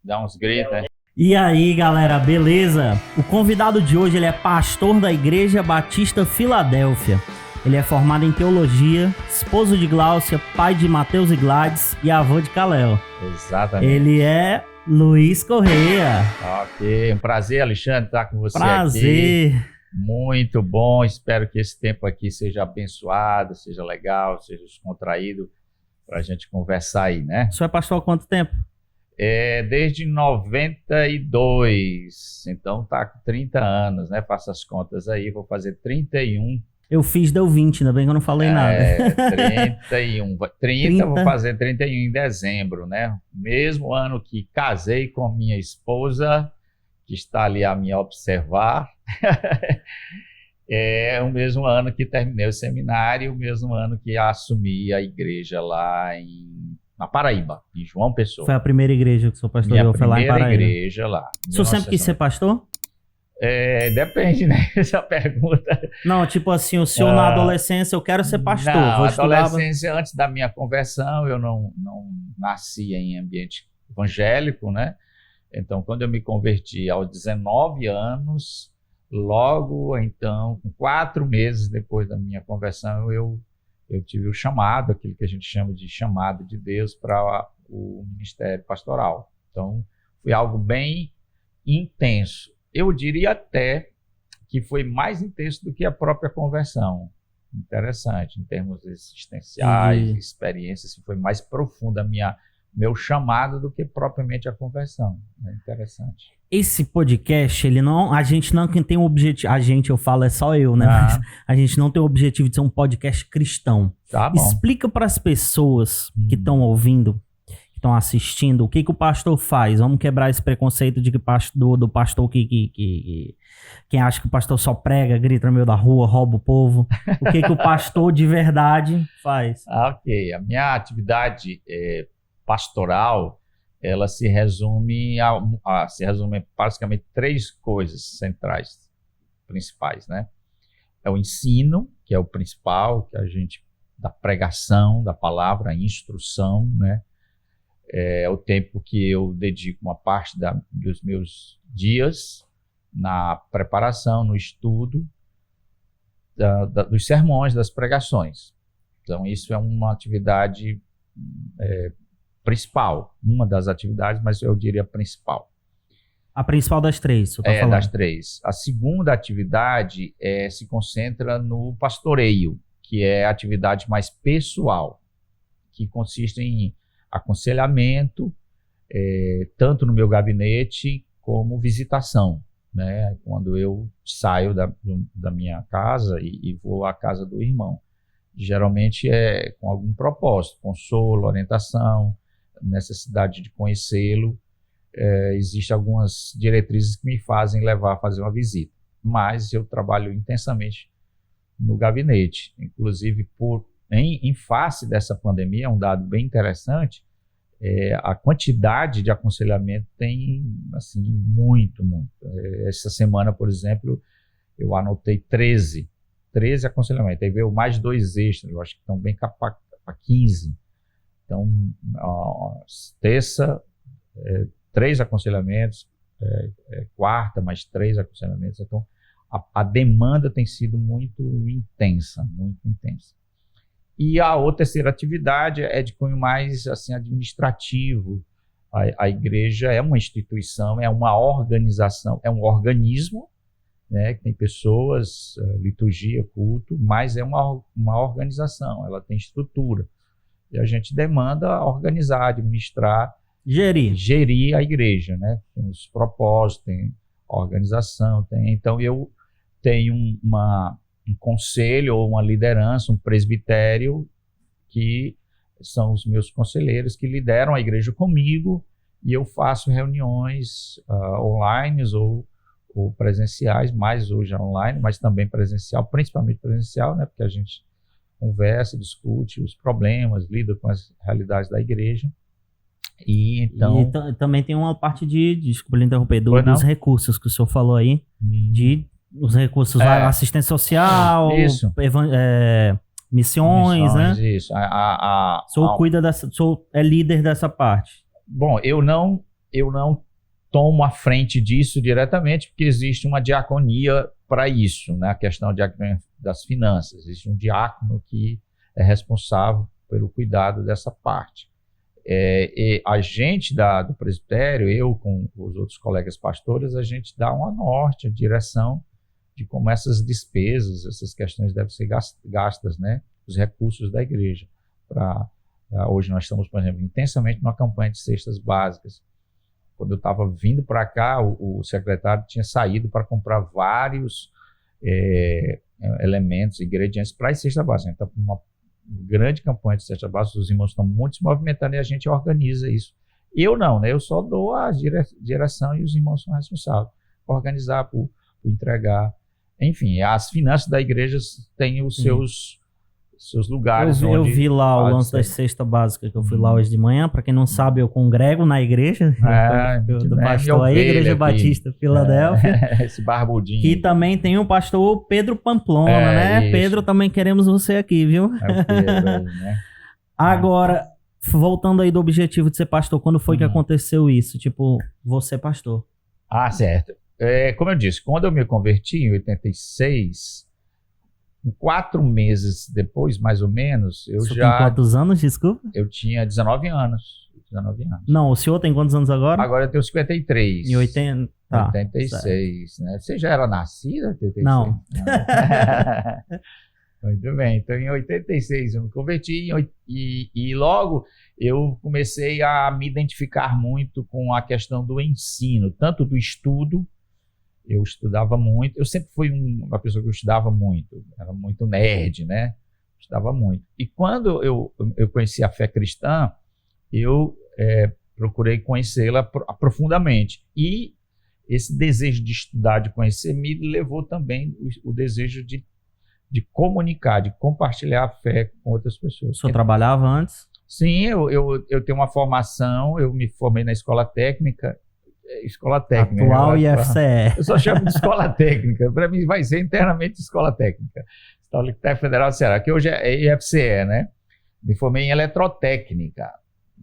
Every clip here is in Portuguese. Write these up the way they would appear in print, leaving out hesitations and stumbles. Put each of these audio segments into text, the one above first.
Dá uns gritos, né? E aí, galera, beleza? O convidado de hoje, ele é pastor da Igreja Batista Filadélfia. Ele é formado em teologia, esposo de Gláucia, pai de Mateus e Gladys e avô de Caléo. Exatamente. Ele é Luiz Correia. Ok, um prazer, Alexandre, estar com você Prazer. aqui. Muito bom, espero que esse tempo aqui seja abençoado, seja legal, seja descontraído para a gente conversar aí, né? O senhor é pastor há quanto tempo? Desde 92, então tá com 30 anos, né? Faça as contas aí, vou fazer 31. Eu fiz, deu 20, ainda bem que eu não falei nada. 30, vou fazer 31 em dezembro, né? Mesmo ano que casei com minha esposa, que está ali a me observar. É o mesmo ano que terminei o seminário, o mesmo ano que assumi a igreja lá na Paraíba, em João Pessoa. Foi a primeira igreja que o senhor pastoreou, foi lá em Paraíba. Primeira igreja lá. O senhor sempre quis ser pastor? Depende, né? Essa pergunta. Não, tipo assim, o senhor na adolescência, eu quero ser pastor. Não, vou adolescência, antes da minha conversão, eu não nasci em ambiente evangélico, né? Então, quando eu me converti aos 19 anos, logo então, com 4 meses depois da minha conversão, eu tive o chamado, aquilo que a gente chama de chamado de Deus para o ministério pastoral. Então, foi algo bem intenso. Eu diria até que foi mais intenso do que a própria conversão. Interessante, em termos existenciais, experiências, foi mais profunda meu chamado do que propriamente a conversão. É interessante. Esse podcast, a gente não tem o objetivo, eu falo, é só eu, né? Mas a gente não tem o objetivo de ser um podcast cristão. Tá bom. Explica para as pessoas que estão ouvindo, que estão assistindo, o que o pastor faz. Vamos quebrar esse preconceito de que do pastor quem acha que o pastor só prega, grita no meio da rua, rouba o povo. O que o pastor de verdade faz? Ok, a minha atividade pastoral, ela se resume basicamente 3 coisas centrais, principais, né? É o ensino, que é o principal, da pregação, da palavra, a instrução, né? É o tempo que eu dedico uma parte dos meus dias na preparação, no estudo dos sermões, das pregações. Então, isso é uma atividade principal, uma das atividades, mas eu diria principal. A principal das 3, você está falando? Das 3. A segunda atividade se concentra no pastoreio, que é a atividade mais pessoal, que consiste em aconselhamento, tanto no meu gabinete como visitação, né? Quando eu saio da minha casa e vou à casa do irmão. Geralmente é com algum propósito, consolo, orientação, necessidade de conhecê-lo. Existem algumas diretrizes que me fazem levar a fazer uma visita, mas eu trabalho intensamente no gabinete. Inclusive, em face dessa pandemia, é um dado bem interessante, a quantidade de aconselhamento tem, assim, muito. Essa semana, por exemplo, eu anotei 13 aconselhamentos, aí veio mais 2 extras, eu acho que estão bem para 15. Então, terça, 3 aconselhamentos, quarta, mais 3 aconselhamentos. Então, a demanda tem sido muito intensa, muito intensa. E a terceira atividade é de cunho mais assim, administrativo. A igreja é uma instituição, é uma organização, é um organismo, né, que tem pessoas, liturgia, culto, mas é uma organização, ela tem estrutura. E a gente demanda organizar, administrar, gerir a igreja, né? Tem os propósitos, tem a organização, então eu tenho um conselho ou uma liderança, um presbitério, que são os meus conselheiros que lideram a igreja comigo, e eu faço reuniões online ou presenciais, mais hoje online, mas também presencial, principalmente presencial, né? Porque a gente conversa, discute os problemas, lida com as realidades da igreja. E também tem uma parte desculpa lhe interromper, dos recursos que o senhor falou aí, os recursos, assistência social, missões, né? Isso. O senhor cuida o senhor é líder dessa parte. Bom, eu não eu não tomo a frente disso diretamente, porque existe uma diaconia para isso, né? A questão das finanças. Existe um diácono que é responsável pelo cuidado dessa parte. E a gente do presbitério, eu com os outros colegas pastores, a gente dá uma norte, a direção de como essas despesas, essas questões devem ser gastas, né? Os recursos da igreja. Hoje nós estamos, por exemplo, intensamente numa campanha de cestas básicas. Quando eu estava vindo para cá, o secretário tinha saído para comprar vários elementos, ingredientes para as cestas básicas. Então, uma grande campanha de cestas básicas, os irmãos estão muito se movimentando e a gente organiza isso. Eu não, né? Eu só dou a direção e os irmãos são responsáveis por organizar, por entregar. Enfim, as finanças da igreja têm os seus lugares. Eu vi lá o lance das cestas básicas, que eu fui lá hoje de manhã. Para quem não sabe, eu congrego na igreja do pastor aí, Igreja Batista Filadélfia. Esse barbudinho. E também tem o pastor Pedro Pamplona, né? Isso. Pedro, também queremos você aqui, viu? É o Pedro aí, né? Agora, voltando aí do objetivo de ser pastor, quando foi que aconteceu isso? Tipo, você pastor. Ah, certo. Como eu disse, quando eu me converti em 86... 4 meses depois, mais ou menos, eu Você já... tem quantos anos, desculpa? Eu tinha 19 anos. Não, o senhor tem quantos anos agora? Agora eu tenho 53. Em 80... Tá, 86, certo. Né? Você já era nascida? 86? Não. Muito bem. Então, em 86 eu me converti e logo eu comecei a me identificar muito com a questão do ensino, tanto do estudo. Eu estudava muito, eu sempre fui uma pessoa que eu estudava muito, era muito nerd, né? Estudava muito. E quando eu conheci a fé cristã, eu procurei conhecê-la profundamente. E esse desejo de estudar, de conhecer, me levou também o desejo de comunicar, de compartilhar a fé com outras pessoas. O senhor trabalhava antes? Sim, eu tenho uma formação, eu me formei na escola técnica, Atual IFCE. Eu só chamo de escola técnica. Para mim vai ser internamente escola técnica. Escola Federal do Ceará, que hoje é IFCE, né? Me formei em eletrotécnica.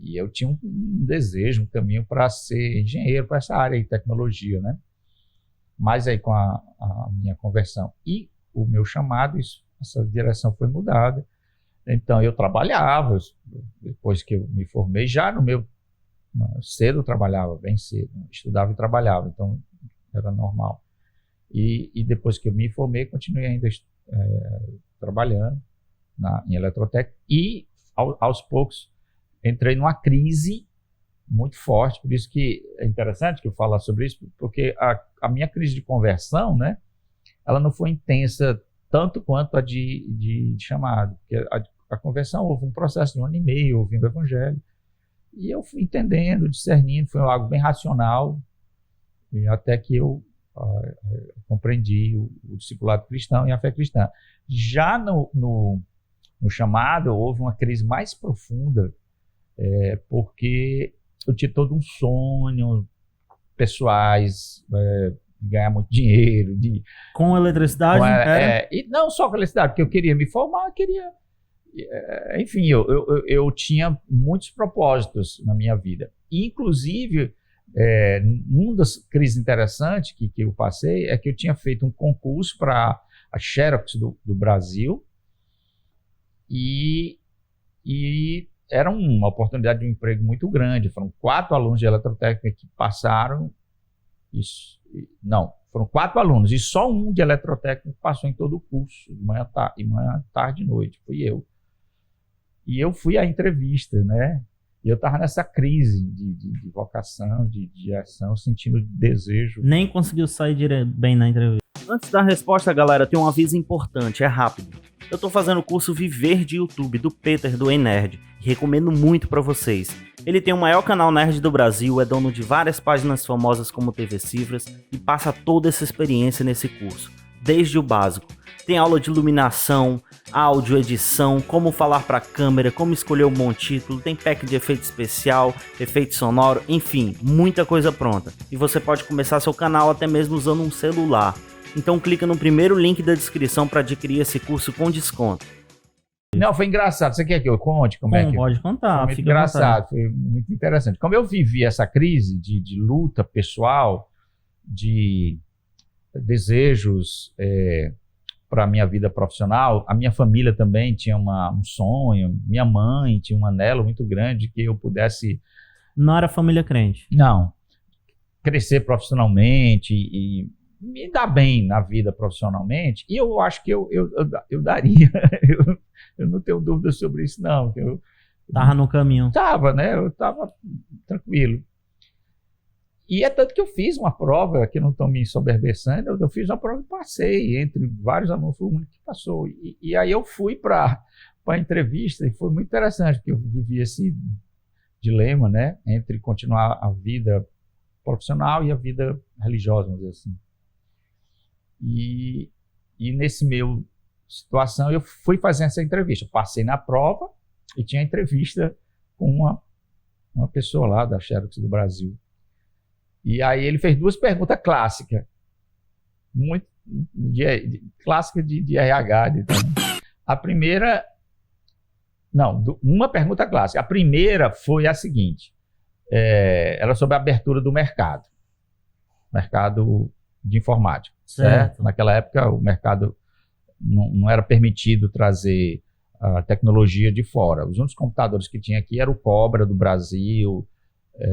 E eu tinha um desejo, um caminho para ser engenheiro para essa área de tecnologia, né? Mas aí com a minha conversão e o meu chamado, essa direção foi mudada. Então eu trabalhava, depois que eu me formei, já no meu cedo eu trabalhava, bem cedo, estudava e trabalhava, então era normal. E depois que eu me formei, continuei ainda trabalhando em eletrotécnica e aos poucos entrei numa crise muito forte, por isso que é interessante que eu falar sobre isso, porque a minha crise de conversão, né, ela não foi intensa tanto quanto a de chamado, porque a conversão houve um processo de 1 ano e meio ouvindo o evangelho, e eu fui entendendo, discernindo, foi algo bem racional, e até que eu compreendi o discipulado cristão e a fé cristã. Já no chamado, houve uma crise mais profunda, porque eu tinha todo um sonho pessoais, de ganhar muito dinheiro. Com eletricidade? E não só com eletricidade, porque eu queria me formar, enfim, eu tinha muitos propósitos na minha vida. Inclusive, uma das crises interessantes que eu passei é que eu tinha feito um concurso para a Xerox do Brasil e era uma oportunidade de um emprego muito grande. Foram 4 alunos de eletrotécnica que passaram. Foram 4 alunos e só um de eletrotécnica passou em todo o curso, de manhã, tarde e noite, fui eu. E eu fui à entrevista, né? E eu estava nessa crise de vocação, de direção, sentindo desejo. Nem conseguiu sair bem na entrevista. Antes da resposta, galera, tem um aviso importante, é rápido. Eu tô fazendo o curso Viver de YouTube do Peter, do Nerd, e recomendo muito para vocês. Ele tem o maior canal nerd do Brasil, é dono de várias páginas famosas como TV Cifras e passa toda essa experiência nesse curso, desde o básico. Tem aula de iluminação, áudio, edição, como falar para a câmera, como escolher um bom título, tem pack de efeito especial, efeito sonoro, enfim, muita coisa pronta. E você pode começar seu canal até mesmo usando um celular. Então clica no primeiro link da descrição para adquirir esse curso com desconto. Não, foi engraçado. Você quer que eu conte como é que... Pode contar, Foi muito fica à vontade. engraçado, foi muito interessante. Como eu vivi essa crise de luta pessoal, de desejos para a minha vida profissional, a minha família também tinha um sonho, minha mãe tinha um anelo muito grande que eu pudesse... Não era família crente? Não. Crescer profissionalmente e me dar bem na vida profissionalmente, e eu acho que eu daria. Eu não tenho dúvida sobre isso, não. Tava no caminho. Tava, né? Eu tava tranquilo. E é tanto que eu fiz uma prova, que não estão me ensoberbecendo, eu fiz uma prova e passei, entre vários alunos, fui o único que passou. E aí eu fui para a entrevista, e foi muito interessante, porque eu vivi esse dilema, né? Entre continuar a vida profissional e a vida religiosa, vamos dizer assim. E nesse meu situação, eu fui fazer essa entrevista. Eu passei na prova e tinha entrevista com uma pessoa lá da Xerox do Brasil. E aí ele fez duas perguntas clássicas, muito clássicas de RH. A primeira, não, uma pergunta clássica. A primeira foi a seguinte, era sobre a abertura do mercado de informática. Certo? Naquela época o mercado não era permitido trazer a tecnologia de fora. Os únicos computadores que tinha aqui era o Cobra do Brasil.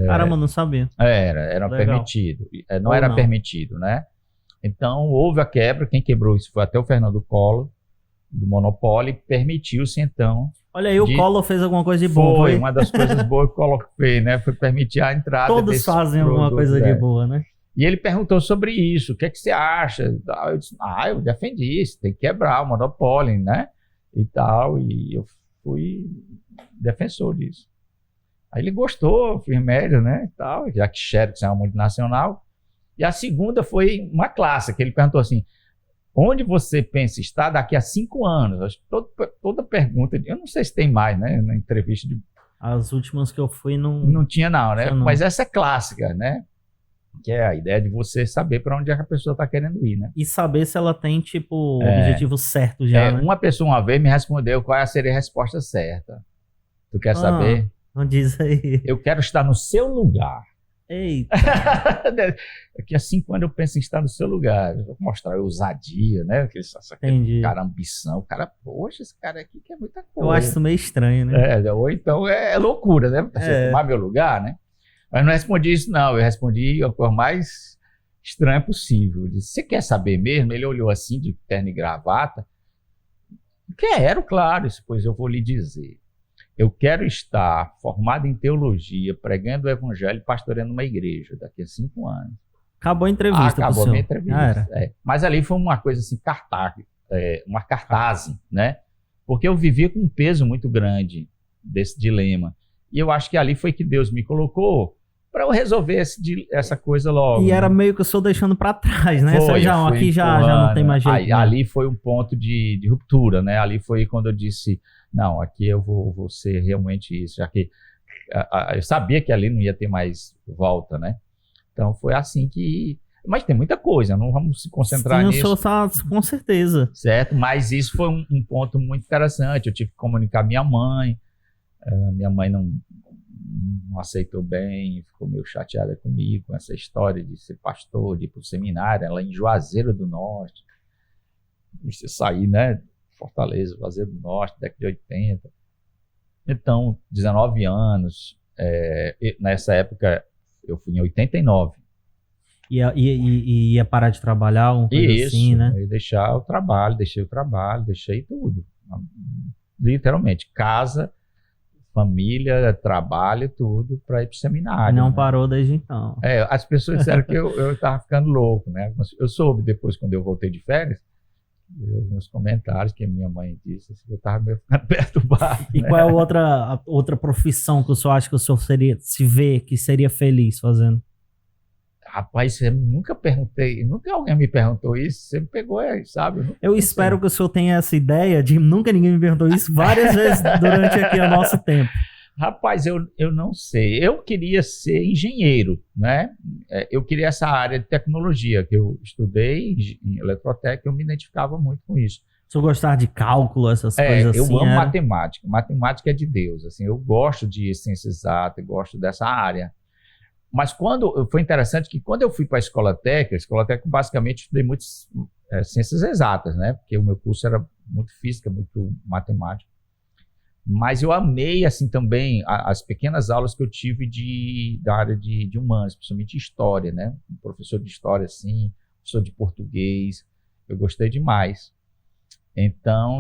Caramba, não sabia. Era permitido. Não era permitido, né? Então houve a quebra. Quem quebrou isso foi até o Fernando Collor, do Monopólio, e permitiu-se então... Olha aí, o Collor fez alguma coisa de bom. Foi uma das coisas boas que o Collor fez, né? Foi permitir a entrada. Todos fazem alguma coisa de boa, né? E ele perguntou sobre isso, o que é que você acha? Eu disse, eu defendi isso, tem que quebrar o monopólio, né? E tal, e eu fui defensor disso. Aí ele gostou, fiz média, né? E tal, já que Xerox é uma multinacional. E a segunda foi uma clássica, que ele perguntou assim, onde você pensa estar daqui a 5 anos? Acho que toda pergunta, eu não sei se tem mais, né? Na entrevista de... As últimas que eu fui não tinha não, né? Mas essa é clássica, né? Que é a ideia de você saber para onde é que a pessoa está querendo ir, né? E saber se ela tem, tipo, o objetivo certo já, né? Uma pessoa uma vez me respondeu qual seria a resposta certa. Tu quer saber? Não diz aí. Eu quero estar no seu lugar. Eita. Daqui a 5 anos eu penso em estar no seu lugar. Eu vou mostrar ousadia, né? Aquele cara, ambição. O cara, poxa, esse cara aqui quer muita coisa. Eu acho isso meio estranho, né? Ou então é loucura, né? Você tomar meu lugar, né? Mas não respondi isso, não. Eu respondi a coisa mais estranha possível. Eu disse, você quer saber mesmo? Ele olhou assim, de terno e gravata. Quero, claro. Pois eu vou lhe dizer. Eu quero estar formado em teologia, pregando o evangelho e pastoreando uma igreja daqui a 5 anos. Acabou a entrevista. Acabou a minha entrevista. Mas ali foi uma coisa assim, uma cartaz, né? Porque eu vivia com um peso muito grande desse dilema. E eu acho que ali foi que Deus me colocou para eu resolver essa coisa logo. E era meio que eu sou deixando para trás, né? Aqui já não tem mais jeito. Ali foi um ponto de ruptura, né? Ali foi quando eu disse, não, aqui eu vou ser realmente isso, já que eu sabia que ali não ia ter mais volta, né? Então foi assim que... Mas tem muita coisa, não vamos se concentrar nisso. Com certeza. Certo? Mas isso foi um ponto muito interessante. Eu tive que comunicar minha mãe. Minha mãe não aceitou bem, ficou meio chateada comigo com essa história de ser pastor, de ir para o seminário, ela em Juazeiro do Norte. Você sair, né? Fortaleza, Juazeiro do Norte, década de 80. Então, 19 anos. Nessa época, eu fui em 89. Ia parar de trabalhar, uma coisa assim, né? Eu deixei o trabalho, deixei tudo. Literalmente, casa, família, trabalho, tudo, para ir para o seminário. Não né? Parou desde então. As pessoas disseram que eu estava ficando louco, né? Eu soube depois, quando eu voltei de férias, nos comentários que a minha mãe disse assim, que eu estava meio ficando perturbado. E qual é a outra profissão que o senhor acha que o senhor se vê que seria feliz fazendo? Rapaz, eu nunca perguntei, nunca alguém me perguntou isso, você me pegou aí, sabe? Eu espero que o senhor tenha essa ideia de nunca ninguém me perguntou isso várias vezes durante aqui o nosso tempo. Rapaz, eu não sei. Eu queria ser engenheiro, né? Eu queria essa área de tecnologia, que eu estudei em eletrotécnica, eu me identificava muito com isso. Se eu gostar de cálculo, essas coisas Eu assim. amo matemática. Matemática é de Deus. Assim, eu gosto de ciências exatas, gosto dessa área. Mas foi interessante que quando eu fui para a Escola Técnica basicamente estudei muitas ciências exatas, né? Porque o meu curso era muito física, muito matemática. Mas eu amei, assim, também as pequenas aulas que eu tive da área de humanas, principalmente história, né? Um professor de história, assim, professor de português. Eu gostei demais. Então,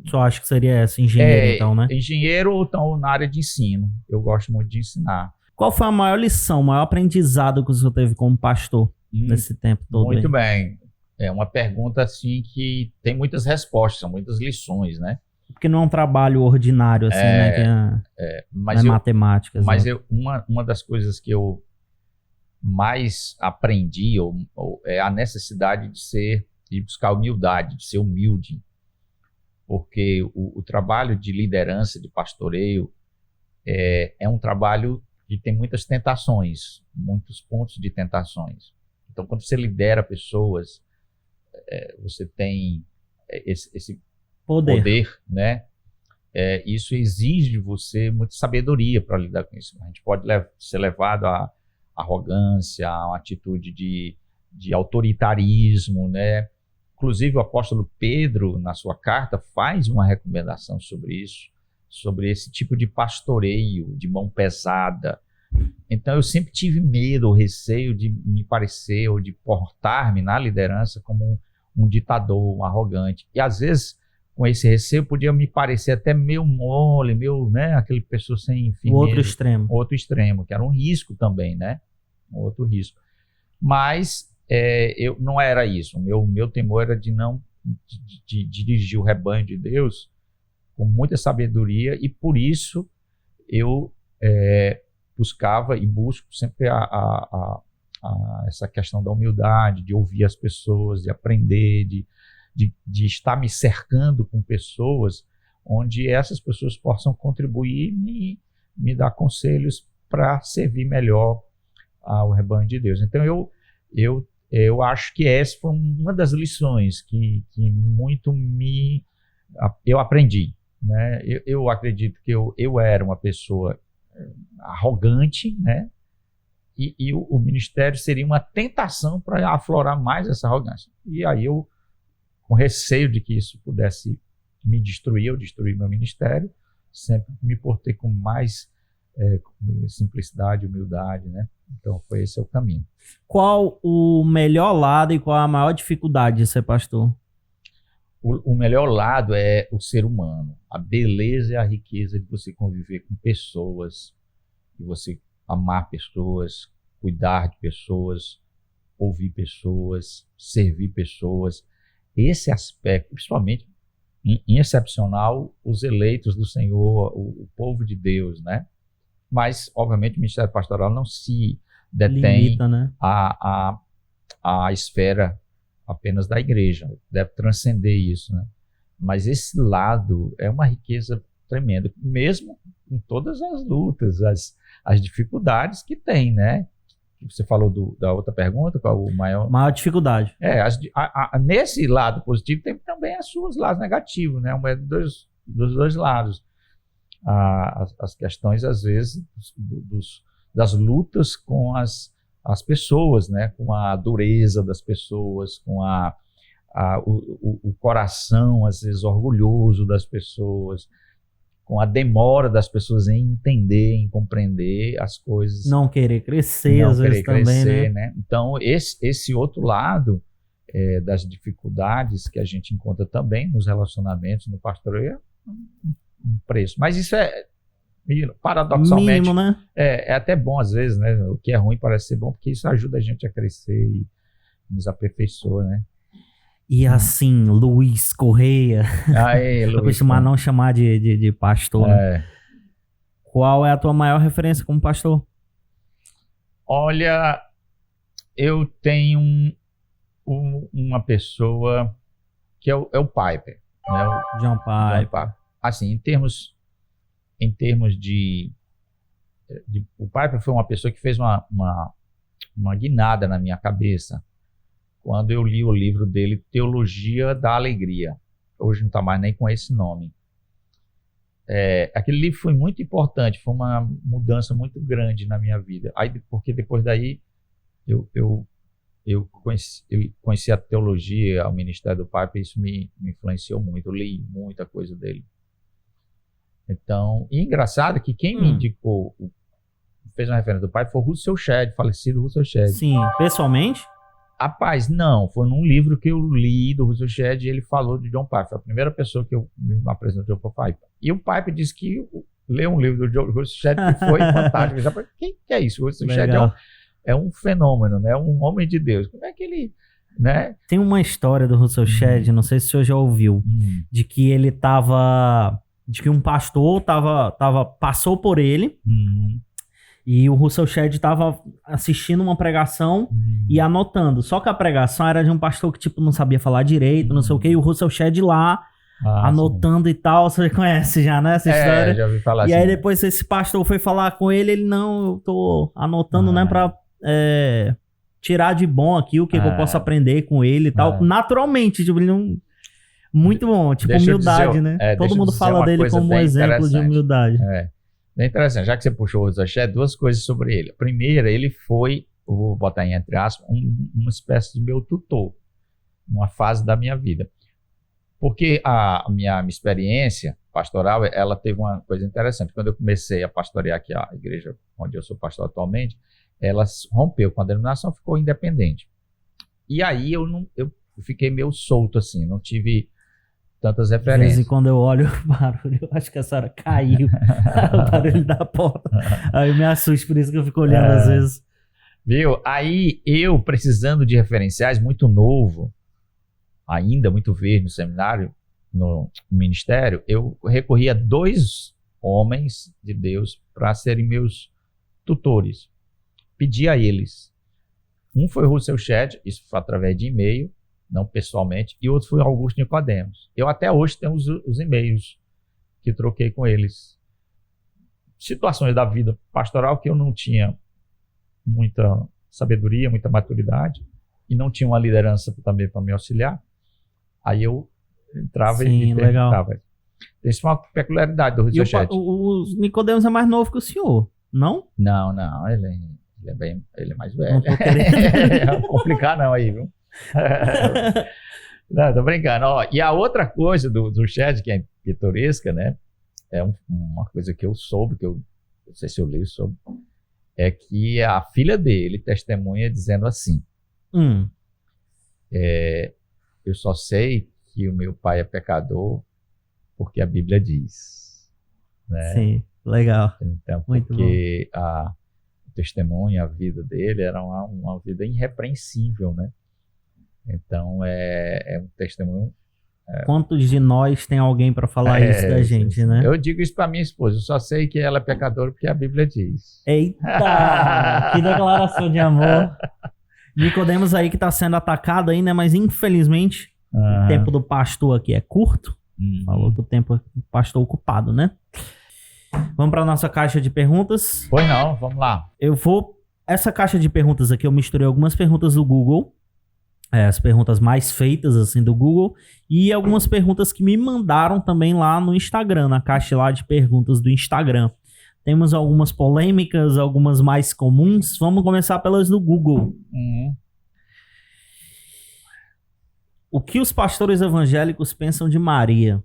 Só acho que seria essa, engenheiro, então, né? Engenheiro ou então na área de ensino. Eu gosto muito de ensinar. Qual foi a maior lição, o maior aprendizado que o senhor teve como pastor nesse tempo todo? Muito bem. É uma pergunta, assim, que tem muitas respostas, são muitas lições, né? Porque não é um trabalho ordinário, assim, né? Que mas matemática. Mas uma das coisas que eu mais aprendi é a necessidade de buscar humildade, de ser humilde. Porque o trabalho de liderança, de pastoreio, é um trabalho que tem muitas tentações, muitos pontos de tentações. Então, quando você lidera pessoas, você tem esse poder, né? Isso exige de você muita sabedoria para lidar com isso. A gente pode ser levado à arrogância, a uma atitude de autoritarismo, né? Inclusive, o apóstolo Pedro, na sua carta, faz uma recomendação sobre isso, sobre esse tipo de pastoreio, de mão pesada. Então, eu sempre tive medo ou receio de me parecer ou de portar-me na liderança como um ditador, um arrogante. E, às vezes, com esse receio, podia me parecer até meio mole, né, aquele pessoa sem firmeza. Outro extremo, que era um risco também, né? Um outro risco. Mas eu não era isso. O meu temor era de não de dirigir o rebanho de Deus com muita sabedoria, e por isso eu buscava e busco sempre essa questão da humildade, de ouvir as pessoas, de aprender, de estar me cercando com pessoas onde essas pessoas possam contribuir e me dar conselhos para servir melhor ao rebanho de Deus. Então eu acho que essa foi uma das lições que muito eu aprendi, né? Eu acredito que eu era uma pessoa arrogante, né? E o ministério seria uma tentação para aflorar mais essa arrogância. E aí eu, com receio de que isso pudesse me destruir, eu destruir meu ministério, sempre me portei com mais simplicidade, humildade, né? Então foi esse o caminho. Qual o melhor lado e qual a maior dificuldade de ser pastor? O melhor lado é o ser humano, a beleza e a riqueza de você conviver com pessoas, de você amar pessoas, cuidar de pessoas, ouvir pessoas, servir pessoas. Esse aspecto, principalmente em excepcional, os eleitos do Senhor, o povo de Deus, né? Mas, obviamente, o ministério pastoral não se detém limita, né? a esfera apenas da igreja, deve transcender isso, né? Mas esse lado é uma riqueza tremenda, mesmo com todas as lutas, as dificuldades que tem, né? Você falou da outra pergunta, qual o maior... Maior dificuldade. Nesse lado positivo tem também os seus lados negativos, né? Dos dois lados. As questões, às vezes, das lutas com as pessoas, né? Com a dureza das pessoas, com o coração, às vezes, orgulhoso das pessoas, com a demora das pessoas em entender, em compreender as coisas. Não querer crescer, às vezes, também, né? Então, esse outro lado das dificuldades que a gente encontra também nos relacionamentos, no pastoreio, é um preço. Mas isso paradoxalmente, mínimo, né? É até bom às vezes, né? O que é ruim parece ser bom, porque isso ajuda a gente a crescer e nos aperfeiçoa, né? E assim, Luiz Correia, eu costumo não chamar de pastor. Qual é a tua maior referência como pastor? Olha, eu tenho uma pessoa que é o Piper, né? O John Piper. Assim, em termos de o Piper foi uma pessoa que fez uma guinada na minha cabeça quando eu li o livro dele, Teologia da Alegria. hoje não está mais nem com esse nome. Aquele livro foi muito importante, foi uma mudança muito grande na minha vida. Aí, porque depois daí eu conheci a teologia, o ministério do Piper, e isso me influenciou muito. Eu li muita coisa dele. Então, e engraçado que quem me indicou, fez uma referência do Piper, foi o Russell Shedd, falecido Russell Shedd. Sim, pessoalmente? Rapaz, não, foi num livro que eu li do Russell Shedd e ele falou de John Piper. Foi a primeira pessoa que eu me apresentou para o Piper. E o Piper disse que leu um livro do Russell Shedd que foi fantástico. Já, quem que é isso? O Russell Shedd é um fenômeno, né? É um homem de Deus. Como é que ele... Né? Tem uma história do Russell Shedd, não sei se o senhor já ouviu, de que ele tava... De que um pastor passou por ele... E o Russell Shedd estava assistindo uma pregação e anotando. Só que a pregação era de um pastor que, tipo, não sabia falar direito, não sei o quê. E o Russell Shedd lá, anotando, sim, e tal. Você conhece já, né, essa história? Já ouvi falar. E assim, aí depois esse pastor foi falar com ele, não, eu tô anotando, né, pra tirar de bom aqui o que eu posso aprender com ele e tal. Naturalmente, tipo, ele não... Muito bom, tipo, humildade, né? Todo mundo fala dele como um exemplo de humildade. É interessante, já que você puxou o Russell Shedd, duas coisas sobre ele. A primeira, ele foi, vou botar em entre aspas, uma espécie de meu tutor, numa fase da minha vida. Porque a minha experiência pastoral, ela teve uma coisa interessante. Quando eu comecei a pastorear aqui a igreja onde eu sou pastor atualmente, ela rompeu com a denominação, ficou independente. E aí eu fiquei meio solto assim, não tive tantas referências. De vez em quando eu olho o barulho, eu acho que a senhora caiu, o barulho da porta. Aí eu me assusto, por isso que eu fico olhando às vezes. Viu? Aí eu, precisando de referenciais, muito novo, ainda muito verde no seminário, no ministério, eu recorri a 2 homens de Deus para serem meus tutores. Pedi a eles. Um foi o Russell Shedd, isso foi através de e-mail, não pessoalmente, e outro foi Augusto Nicodemos. Eu até hoje tenho os e-mails que troquei com eles. Situações da vida pastoral que eu não tinha muita sabedoria, muita maturidade, e não tinha uma liderança também para me auxiliar. Aí eu entrava e perguntava. Isso foi uma peculiaridade do Russell Shedd. O Nicodemos é mais novo que o senhor, não? Não, ele é mais velho. Não tô querendo. Não complicar não aí, viu? Não, tô brincando. E a outra coisa do Shedd, que é pitoresca, né? É uma coisa que eu soube, que eu não sei se eu li sobre, é que a filha dele testemunha dizendo assim: eu só sei que o meu pai é pecador porque a Bíblia diz. Né? Sim, legal. Então, porque o testemunho, a vida dele era uma vida irrepreensível, né? Então, é um testemunho... Quantos de nós tem alguém para falar isso da gente, né? Eu digo isso para minha esposa, eu só sei que ela é pecadora porque a Bíblia diz. Eita! Que declaração de amor. Nicodemos aí que está sendo atacado aí, né? Mas infelizmente, o tempo do pastor aqui é curto. Falou que o tempo do pastor ocupado, né? Vamos para nossa caixa de perguntas? Pois não, vamos lá. Essa caixa de perguntas aqui, eu misturei algumas perguntas do Google, as perguntas mais feitas assim do Google, e algumas perguntas que me mandaram também lá no Instagram, na caixa lá de perguntas do Instagram. Temos algumas polêmicas, algumas mais comuns. Vamos começar pelas do Google. O que os pastores evangélicos pensam de Maria?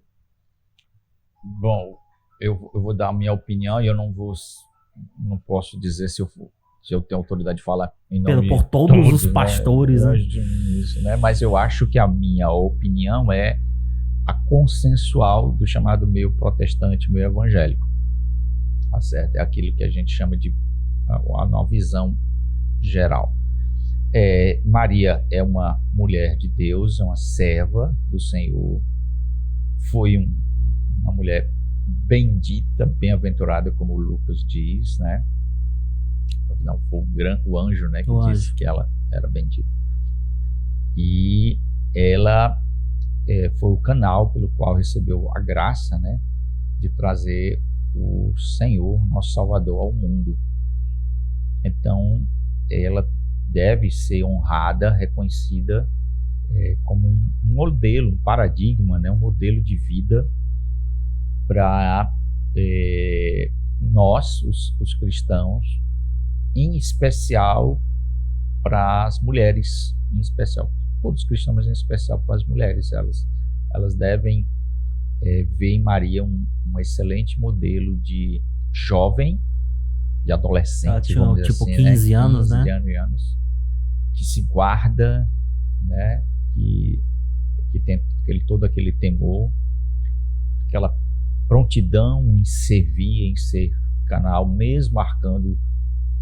Bom, eu vou dar a minha opinião e eu não posso dizer se eu tenho autoridade de falar em nome por todos os pastores, né? Isso, né? Mas eu acho que a minha opinião é a consensual do chamado meio protestante, meio evangélico. Tá certo? É aquilo que a gente chama de uma visão geral. Maria é uma mulher de Deus, é uma serva do Senhor, foi uma mulher bendita, bem-aventurada, como Lucas diz, né? Afinal, foi o anjo, né, que disse que ela era bendita. E ela foi o canal pelo qual recebeu a graça, né, de trazer o Senhor, nosso Salvador, ao mundo. Então, ela deve ser honrada, reconhecida como um modelo, um paradigma, né? Um modelo de vida para nós, os cristãos, em especial para as mulheres, em especial, todos os cristãos, mas em especial para as mulheres. Elas devem ver em Maria um excelente modelo de jovem, de adolescente, vamos dizer tipo assim, 15 anos, 15 né? anos, que se guarda, né? Que tem todo aquele temor, aquela prontidão em servir, em ser canal, mesmo arcando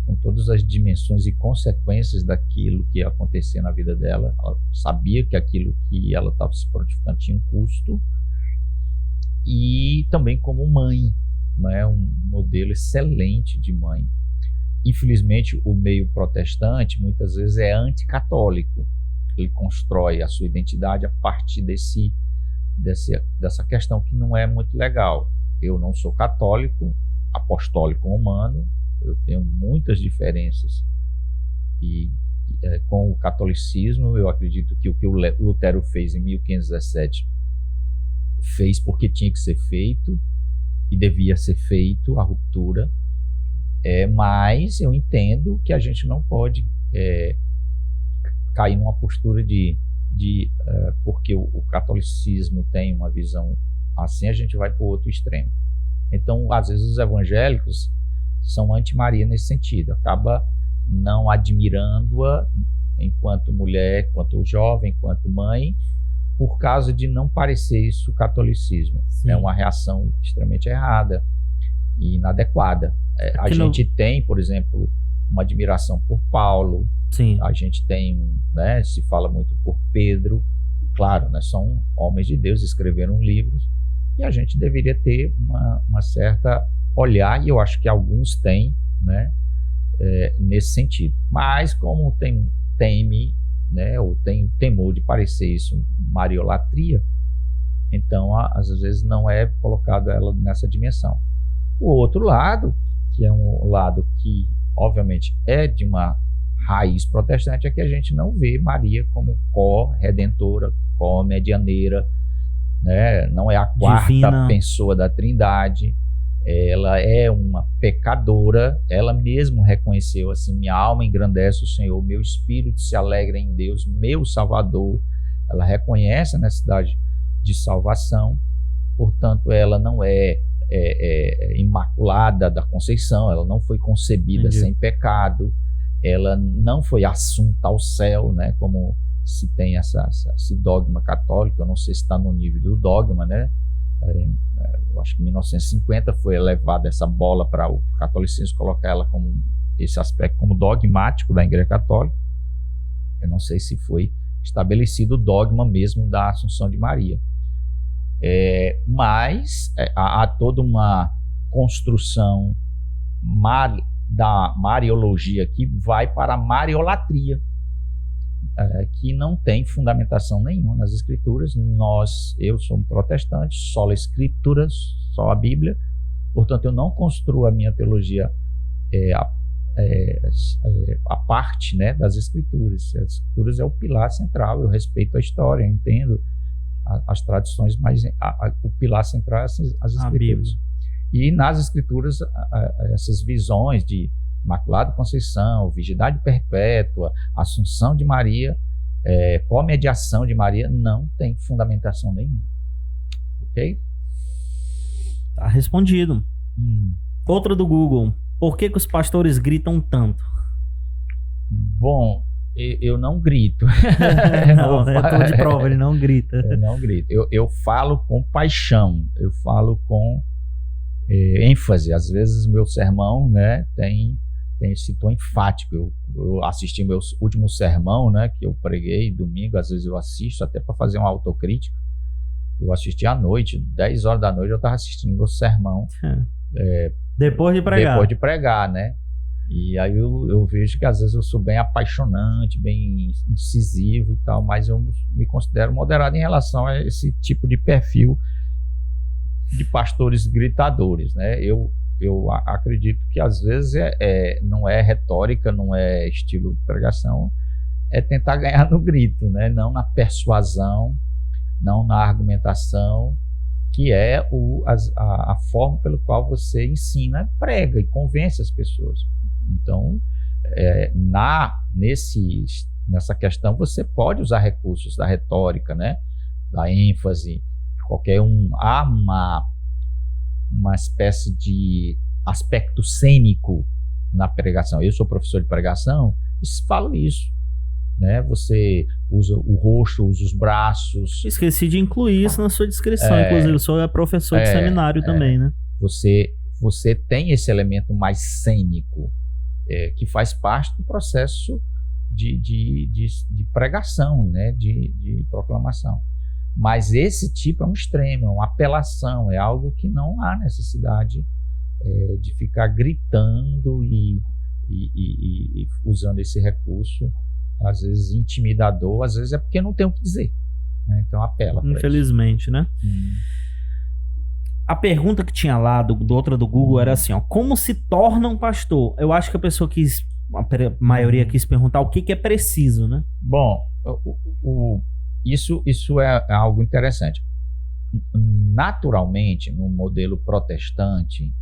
com todas as dimensões e consequências daquilo que ia acontecer na vida dela. Ela sabia que aquilo que ela estava se prontificando tinha um custo. E também como mãe, né? Um modelo excelente de mãe. Infelizmente, o meio protestante muitas vezes é anticatólico. Ele constrói a sua identidade a partir dessa questão que não é muito legal. Eu não sou católico, apostólico romano, eu tenho muitas diferenças com o catolicismo. Eu acredito que o que o Lutero fez em 1517 fez porque tinha que ser feito e devia ser feito a ruptura, mas eu entendo que a gente não pode cair numa postura porque o catolicismo tem uma visão assim, a gente vai para o outro extremo. Então, às vezes, os evangélicos são anti-Maria nesse sentido, acaba não admirando-a enquanto mulher, enquanto jovem, enquanto mãe, por causa de não parecer isso catolicismo. Sim. É uma reação extremamente errada e inadequada. A gente tem, por exemplo, uma admiração por Paulo. Sim. A gente tem, né, se fala muito por Pedro. Claro, né, são homens de Deus, escreveram livros, e a gente deveria ter uma certa olhar, e eu acho que alguns têm, né, nesse sentido. Mas como teme, né, ou tem temor de parecer isso mariolatria, então às vezes não é colocado ela nessa dimensão. O outro lado, que é um lado que obviamente é de uma raiz protestante, é que a gente não vê Maria como co-redentora, co-medianeira, né? Não é a quarta divina pessoa da Trindade. Ela é uma pecadora. Ela mesmo reconheceu assim: minha alma engrandece o Senhor, meu espírito se alegra em Deus, meu Salvador. Ela reconhece a necessidade de salvação. Portanto, ela não é imaculada da Conceição. Ela não foi concebida sem pecado. Ela não foi assunta ao céu, né? Como se tem esse dogma católico. Eu não sei se está no nível do dogma, né? Eu acho que em 1950 foi elevada essa bola para o catolicismo colocar ela como esse aspecto como dogmático da Igreja Católica. Eu não sei se foi estabelecido o dogma mesmo da Assunção de Maria. Mas há toda uma construção da mariologia que vai para a mariolatria, que não tem fundamentação nenhuma nas Escrituras. Eu sou um protestante, sola Escrituras, só a Bíblia. Portanto, eu não construo a minha teologia a parte, né, das Escrituras. As Escrituras é o pilar central. Eu respeito a história, eu entendo as tradições, mas o pilar central é as Escrituras. E nas Escrituras, essas visões de Imaculada Conceição, Virgindade Perpétua, Assunção de Maria, comediação de Maria, não tem fundamentação nenhuma. Ok? Tá respondido. Outra do Google. Por que os pastores gritam tanto? Bom, eu não grito. Não, eu tô de prova, ele não grita. Eu não grito. Eu falo com paixão, eu falo com ênfase. Às vezes meu sermão, né, tem esse tom enfático. Eu assisti meu último sermão, né, que eu preguei domingo. Às vezes eu assisto até para fazer uma autocrítica. Eu assisti à noite, 10 horas da noite eu estava assistindo meu sermão. Depois de pregar. Depois de pregar, né? E aí eu vejo que às vezes eu sou bem apaixonante, bem incisivo e tal, mas eu me considero moderado em relação a esse tipo de perfil de pastores gritadores, né? Eu acredito que às vezes não é retórica, não é estilo de pregação, é tentar ganhar no grito, né? Não na persuasão, não na argumentação, que é a forma pela qual você ensina, prega e convence as pessoas. Então, nessa questão, você pode usar recursos da retórica, né? Da ênfase, qualquer um. Há uma espécie de aspecto cênico na pregação. Eu sou professor de pregação, falo isso. Né? Você usa o rosto, usa os braços. Esqueci de incluir isso na sua descrição. Inclusive, eu sou professor de seminário também, né? Você tem esse elemento mais cênico, que faz parte do processo de pregação, né? de proclamação. Mas esse tipo é um extremo, é uma apelação, é algo que não há necessidade de ficar gritando e usando esse recurso, às vezes intimidador, às vezes é porque não tem o que dizer, né? Então apela. Infelizmente, né? A pergunta que tinha lá do Google era assim, ó, como se torna um pastor? Eu acho que a maioria quis perguntar o que é preciso, né? Bom, isso é algo interessante. Naturalmente, no modelo protestante,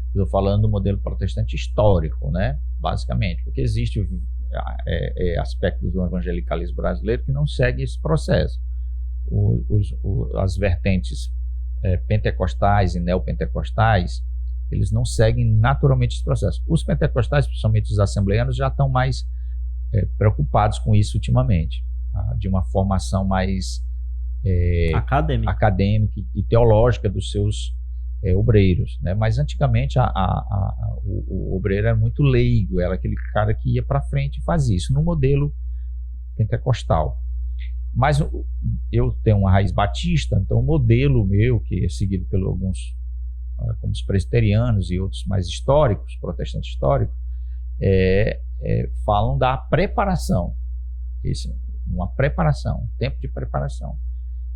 estou falando do modelo protestante histórico, né? Basicamente, porque existe aspectos do evangelicalismo brasileiro que não seguem esse processo. As vertentes pentecostais e neopentecostais, eles não seguem naturalmente esse processo. Os pentecostais, principalmente os assembleanos, já estão mais preocupados com isso ultimamente, de uma formação mais acadêmica e teológica dos seus obreiros, né? Mas antigamente o obreiro era muito leigo, era aquele cara que ia para frente e fazia isso no modelo pentecostal. Mas eu tenho uma raiz batista, então o modelo meu, que é seguido por alguns, como os presbiterianos e outros mais históricos, protestantes históricos, falam da preparação. Uma preparação, um tempo de preparação,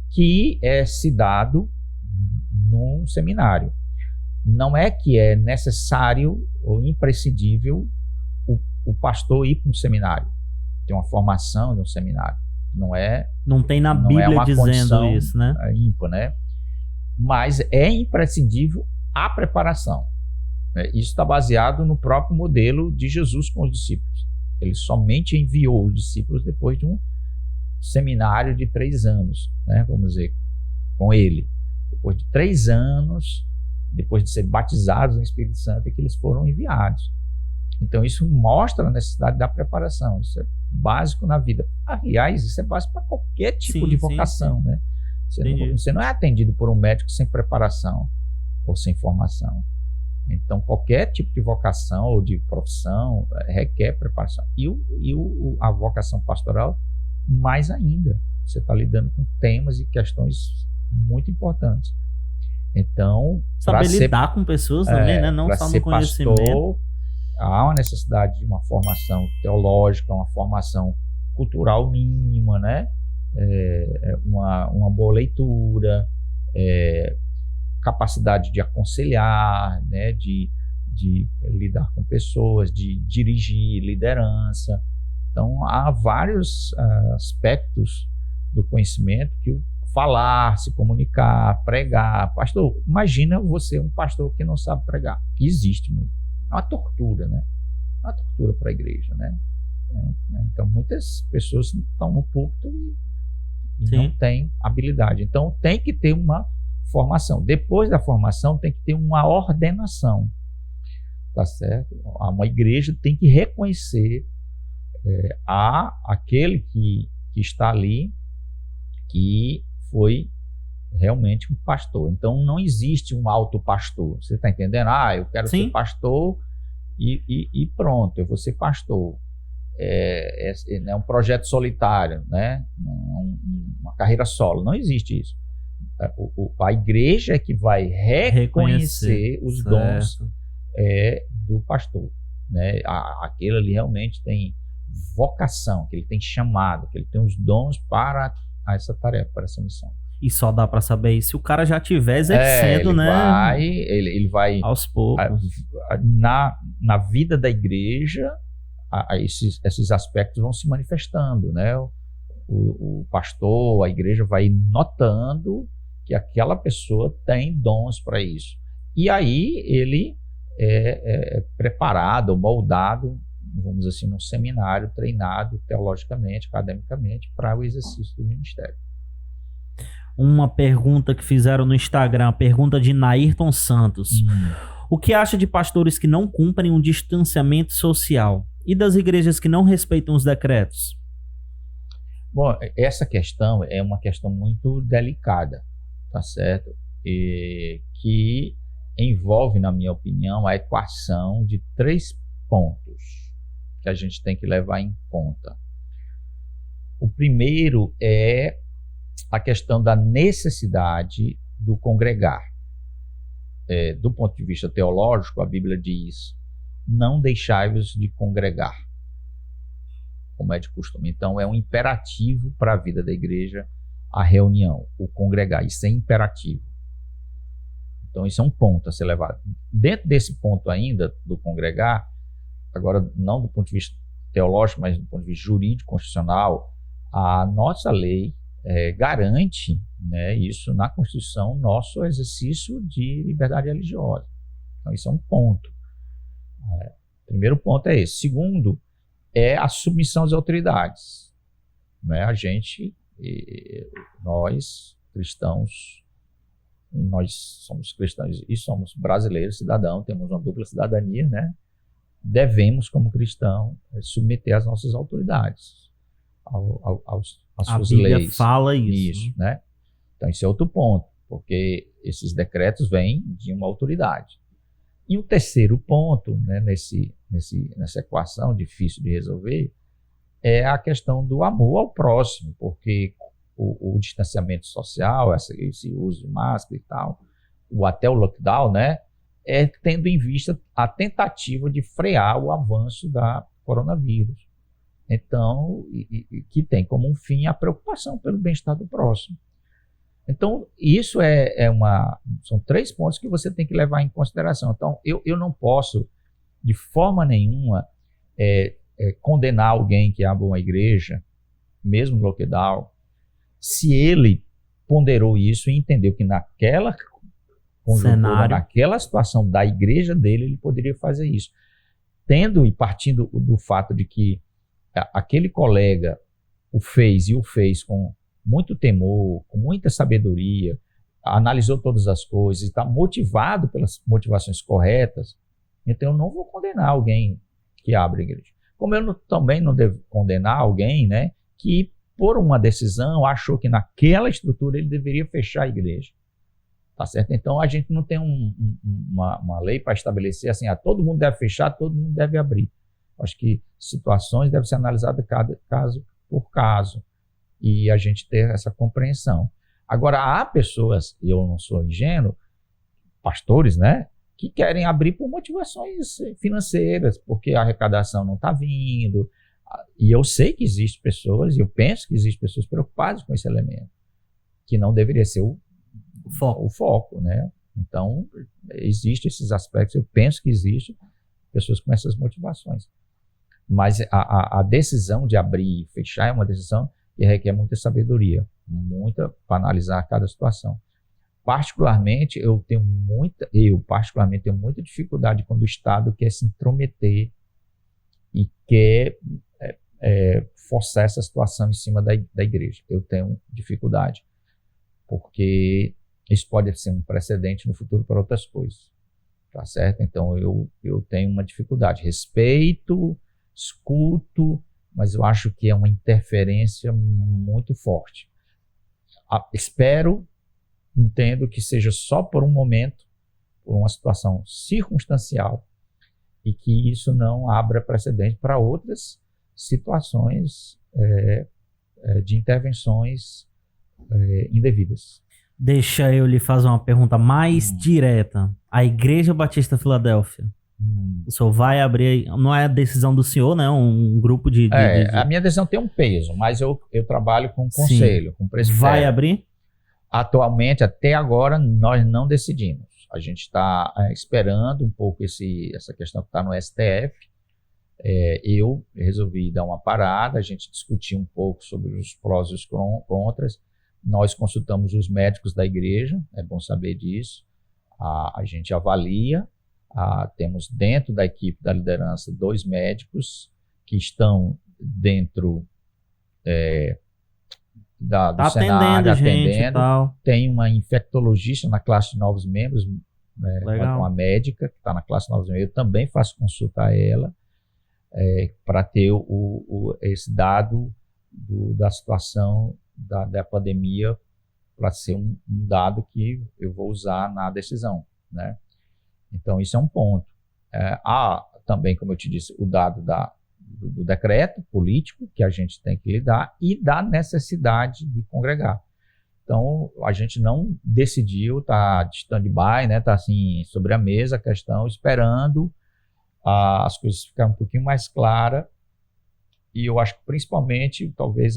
que é se dado num seminário. Não é que é necessário ou imprescindível o pastor ir para um seminário, ter uma formação de um seminário. Não tem na Bíblia dizendo isso, né? Ímpar, né? Mas é imprescindível a preparação. Isso está baseado no próprio modelo de Jesus com os discípulos. Ele somente enviou os discípulos depois de um seminário de 3 anos, né? Vamos dizer, com ele. Depois de 3 anos, depois de ser batizados no Espírito Santo, é que eles foram enviados. Então isso mostra a necessidade da preparação. Isso é básico na vida. Aliás, isso é básico para qualquer tipo de vocação, né? Você não é atendido por um médico sem preparação ou sem formação. Então qualquer tipo de vocação ou de profissão requer preparação. E a vocação pastoral, mais ainda. Você está lidando com temas e questões muito importantes. Então, saber lidar com pessoas também, né? Não só no conhecimento. Pastor, há uma necessidade de uma formação teológica, uma formação cultural mínima, né? Uma boa leitura, capacidade de aconselhar, né? De lidar com pessoas, de dirigir, liderança. Então, há vários aspectos do conhecimento que falar, se comunicar, pregar. Pastor, imagina você um pastor que não sabe pregar. Existe muito. É uma tortura, né? É uma tortura para a igreja, né? Então, muitas pessoas estão no púlpito e não têm habilidade. Então, tem que ter uma formação. Depois da formação, tem que ter uma ordenação. Tá certo? Uma igreja tem que reconhecer aquele que está ali, que foi realmente um pastor. Então não existe um autopastor. Você está entendendo? Eu quero ser pastor e pronto, eu vou ser pastor. É um projeto solitário, né? Uma carreira solo. Não existe isso. A igreja é que vai reconhecer os dons do pastor, né? Aquele ali realmente tem vocação, que ele tem chamado, que ele tem os dons para essa tarefa, para essa missão. E só dá para saber isso se o cara já estiver exercendo, né? Ele vai aos poucos. Na vida da igreja, esses aspectos vão se manifestando, né? O pastor, a igreja vai notando que aquela pessoa tem dons para isso. E aí ele é preparado, moldado, vamos dizer assim, num seminário, treinado teologicamente, academicamente, para o exercício do ministério. Uma pergunta que fizeram no Instagram, a pergunta de Nairton Santos. O que acha de pastores que não cumprem um distanciamento social? E das igrejas que não respeitam os decretos? Bom, essa questão é uma questão muito delicada, tá certo? E que envolve, na minha opinião, a equação de 3 pontos que a gente tem que levar em conta. O primeiro é a questão da necessidade do congregar. Do ponto de vista teológico, a Bíblia diz: não deixai-vos de congregar, como é de costume. Então, é um imperativo para a vida da igreja a reunião, o congregar. Isso é imperativo. Então, isso é um ponto a ser levado. Dentro desse ponto ainda, do congregar, agora não do ponto de vista teológico, mas do ponto de vista jurídico, constitucional, a nossa lei garante, né, isso na Constituição, nosso exercício de liberdade religiosa. Então, isso é um ponto. Primeiro ponto é esse. Segundo, é a submissão às autoridades. Né? Nós, cristãos, nós somos cristãos e somos brasileiros, cidadãos, temos uma dupla cidadania, né? Devemos, como cristão, submeter as nossas autoridades às suas Bíblia leis. Fala isso. Né? Então, esse é outro ponto, porque esses decretos vêm de uma autoridade. E o terceiro ponto, né, nessa equação difícil de resolver, é a questão do amor ao próximo, porque o distanciamento social, esse uso de máscara e tal, até o lockdown, né, tendo em vista a tentativa de frear o avanço da coronavírus. Então, que tem como um fim a preocupação pelo bem-estar do próximo. Então, isso são 3 pontos que você tem que levar em consideração. Então, eu não posso, de forma nenhuma, condenar alguém que abre uma igreja, mesmo no lockdown, se ele ponderou isso e entendeu que naquela conjuntura, naquela situação da igreja dele, ele poderia fazer isso. Tendo e partindo do fato de que aquele colega o fez com muito temor, com muita sabedoria, analisou todas as coisas, está motivado pelas motivações corretas, então eu não vou condenar alguém que abre a igreja. Como eu também não devo condenar alguém, né, que por uma decisão achou que naquela estrutura ele deveria fechar a igreja. Tá certo? Então a gente não tem uma lei para estabelecer assim, todo mundo deve fechar, todo mundo deve abrir. Acho que situações devem ser analisadas caso por caso e a gente ter essa compreensão. Agora, há pessoas, e eu não sou ingênuo, pastores, né, que querem abrir por motivações financeiras, porque a arrecadação não está vindo. E eu sei que existem pessoas, e eu penso que existem pessoas preocupadas com esse elemento, que não deveria ser o foco, né? Então, existem esses aspectos, eu penso que existem pessoas com essas motivações. Mas a decisão de abrir e fechar é uma decisão que requer muita sabedoria, para analisar cada situação. Particularmente, eu particularmente tenho muita dificuldade quando o Estado quer se intrometer e quer forçar essa situação em cima da igreja. Eu tenho dificuldade, porque isso pode ser um precedente no futuro para outras coisas, tá certo? Então, eu tenho uma dificuldade. Respeito, escuto, mas eu acho que é uma interferência muito forte. Entendo que seja só por um momento, por uma situação circunstancial, e que isso não abra precedente para outras situações de intervenções indevidas. Deixa eu lhe fazer uma pergunta mais direta. A Igreja Batista Filadélfia, o senhor vai abrir, não é a decisão do senhor, né? Um grupo de... A minha decisão tem um peso, mas eu trabalho com conselho, com presbitério. Vai abrir? Atualmente, até agora, nós não decidimos. A gente está esperando um pouco essa questão que está no STF. Eu resolvi dar uma parada, a gente discutiu um pouco sobre os prós e os contras. Nós consultamos os médicos da igreja, é bom saber disso. A gente avalia, temos dentro da equipe da liderança 2 médicos que estão dentro do cenário, atendendo. Tem uma infectologista na classe de novos membros, uma médica que está na classe de novos membros. Eu também faço consulta a ela para ter esse dado da situação da pandemia, para ser um dado que eu vou usar na decisão, né? Então, isso é um ponto. Há também, como eu te disse, o dado do decreto político que a gente tem que lidar e da necessidade de congregar. Então, a gente não decidiu, está de stand-by, né? Está assim, sobre a mesa a questão, esperando as coisas ficarem um pouquinho mais claras. E eu acho que, principalmente, talvez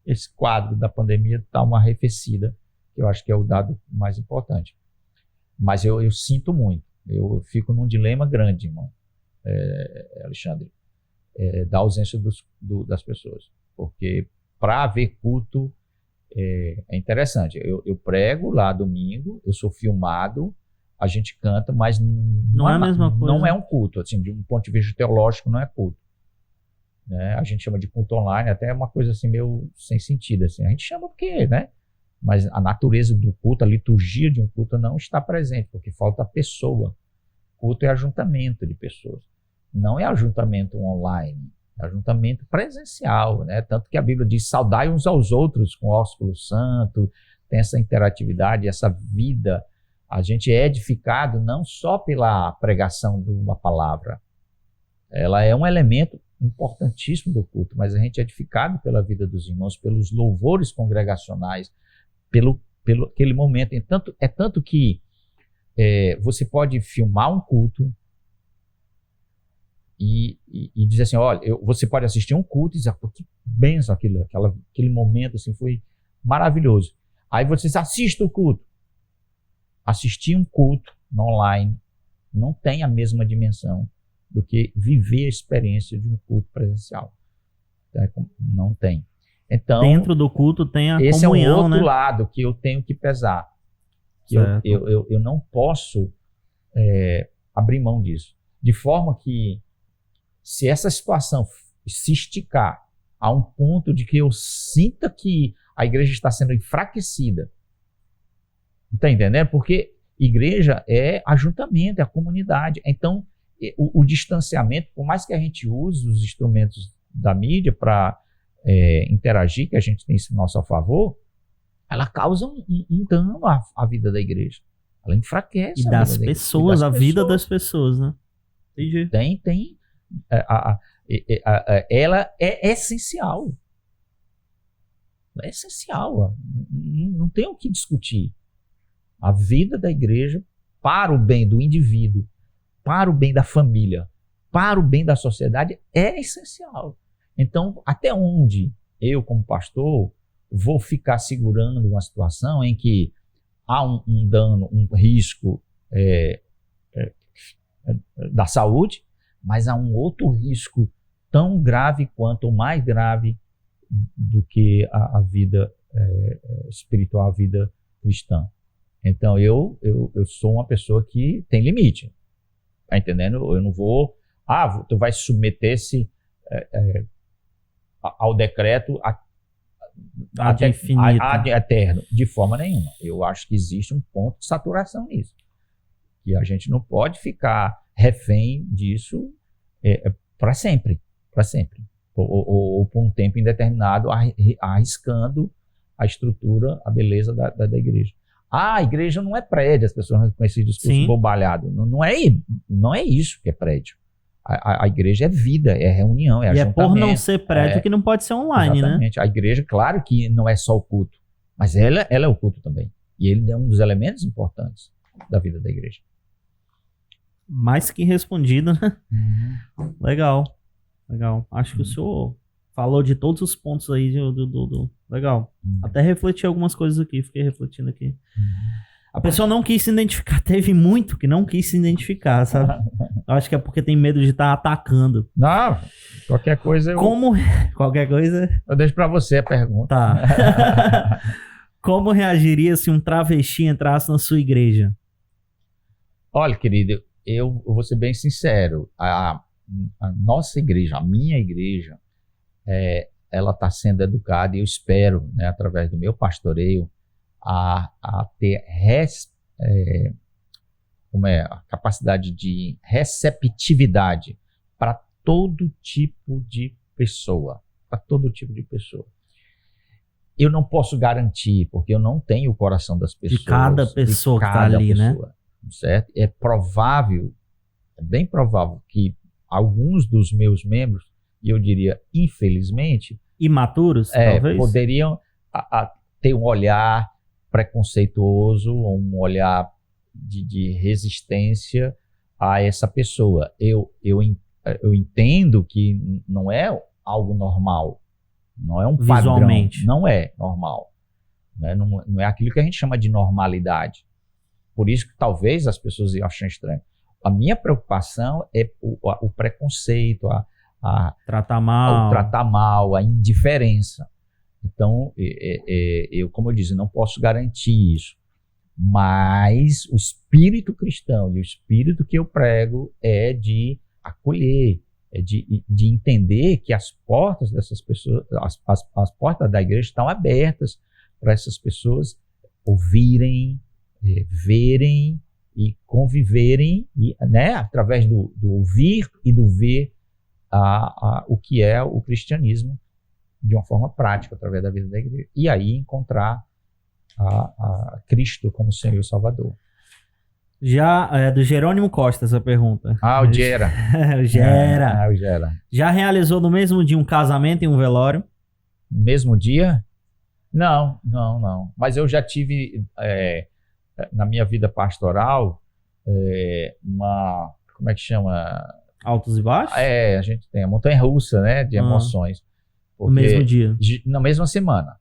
esse quadro da pandemia está uma arrefecida, que eu acho que é o dado mais importante. Mas eu sinto muito, eu fico num dilema grande, irmão, Alexandre, da ausência das pessoas. Porque para haver culto é interessante. Eu prego lá domingo, eu sou filmado, a gente canta, mas não é a mesma coisa. Não é um culto, assim, de um ponto de vista teológico, não é culto. Né? A gente chama de culto online, até é uma coisa assim meio sem sentido. Assim. A gente chama porque, né? Mas a natureza do culto, a liturgia de um culto não está presente, porque falta a pessoa. Culto é ajuntamento de pessoas. Não é ajuntamento online, é ajuntamento presencial, né? Tanto que a Bíblia diz, saudai uns aos outros com o ósculo santo, tem essa interatividade, essa vida. A gente é edificado não só pela pregação de uma palavra, ela é um elemento importantíssimo do culto, mas a gente é edificado pela vida dos irmãos, pelos louvores congregacionais, pelo aquele momento. É tanto que você pode filmar um culto e dizer assim, olha, você pode assistir um culto e dizer, pô, que bênção aquele momento assim, foi maravilhoso. Aí você assiste o culto. Assistir um culto online não tem a mesma dimensão do que viver a experiência de um culto presencial. Não tem. Então, dentro do culto tem a esse comunhão, é um outro né? lado que eu tenho que pesar. Que eu não posso abrir mão disso. De forma que, se essa situação se esticar a um ponto de que eu sinta que a igreja está sendo enfraquecida, está entendendo? Porque igreja é ajuntamento, é a comunidade. Então, o distanciamento, por mais que a gente use os instrumentos da mídia para interagir, que a gente tem isso a nosso favor, ela causa um dano à vida da igreja. Ela enfraquece e das pessoas, a vida das pessoas, né? Entendi. Ela é essencial. É essencial. Não tem o que discutir. A vida da igreja, para o bem do indivíduo, para o bem da família, para o bem da sociedade, é essencial. Então, até onde eu, como pastor, vou ficar segurando uma situação em que há um dano, um risco da saúde, mas há um outro risco tão grave quanto, ou mais grave do que a vida espiritual, a vida cristã. Então, eu sou uma pessoa que tem limite. Tá entendendo? Eu não vou... tu vai submeter-se ao decreto ad infinito, ad eterno. De forma nenhuma. Eu acho que existe um ponto de saturação nisso. E a gente não pode ficar refém disso para sempre. Para sempre. Ou por um tempo indeterminado, arriscando a estrutura, a beleza da igreja. A igreja não é prédio, as pessoas com esse discurso bobalhado. Não é isso que é prédio. A igreja é vida, é reunião, é ajuntamento. E é por não ser prédio que não pode ser online, exatamente. Né? A igreja, claro que não é só o culto, mas ela é o culto também. E ele é um dos elementos importantes da vida da igreja. Mais que respondido, né? Uhum. Legal. Acho que o senhor falou de todos os pontos aí do legal. Até refleti algumas coisas aqui, fiquei refletindo aqui. A pessoa não quis se identificar. Teve muito que não quis se identificar, sabe? Eu acho que é porque tem medo de estar atacando. Não, qualquer coisa eu... Como... Qualquer coisa... Eu deixo pra você a pergunta. Tá. Como reagiria se um travesti entrasse na sua igreja? Olha, querido, eu vou ser bem sincero. A nossa igreja, a minha igreja, ela está sendo educada e eu espero, né, através do meu pastoreio, a ter a capacidade de receptividade para todo tipo de pessoa. Para todo tipo de pessoa. Eu não posso garantir, porque eu não tenho o coração das pessoas. De cada pessoa que está ali, pessoa, né? Certo? É provável, é bem provável que alguns dos meus membros, e eu diria infelizmente, imaturos, talvez, poderiam ter um olhar preconceituoso, um olhar de resistência a essa pessoa. Eu entendo que não é algo normal, não é um padrão, visualmente não é normal, né? Não é aquilo que a gente chama de normalidade. Por isso que talvez as pessoas achem estranho. A minha preocupação é o preconceito, tratar mal, a indiferença. Então, eu, como eu disse, não posso garantir isso. Mas o espírito cristão e o espírito que eu prego é de acolher, é de entender que as portas dessas pessoas, as portas da igreja estão abertas para essas pessoas ouvirem, verem e conviverem, né, através do ouvir e do ver o que é o cristianismo de uma forma prática, através da vida da igreja. E aí encontrar a Cristo como Senhor e Salvador. Já do Jerônimo Costa essa pergunta. O Gera. O Gera. O Gera. Já realizou no mesmo dia um casamento e um velório? Mesmo dia? Não. Mas eu já tive, na minha vida pastoral, como é que chama? Altos e baixos? A gente tem a montanha-russa, né, de emoções. No mesmo dia? Na mesma semana.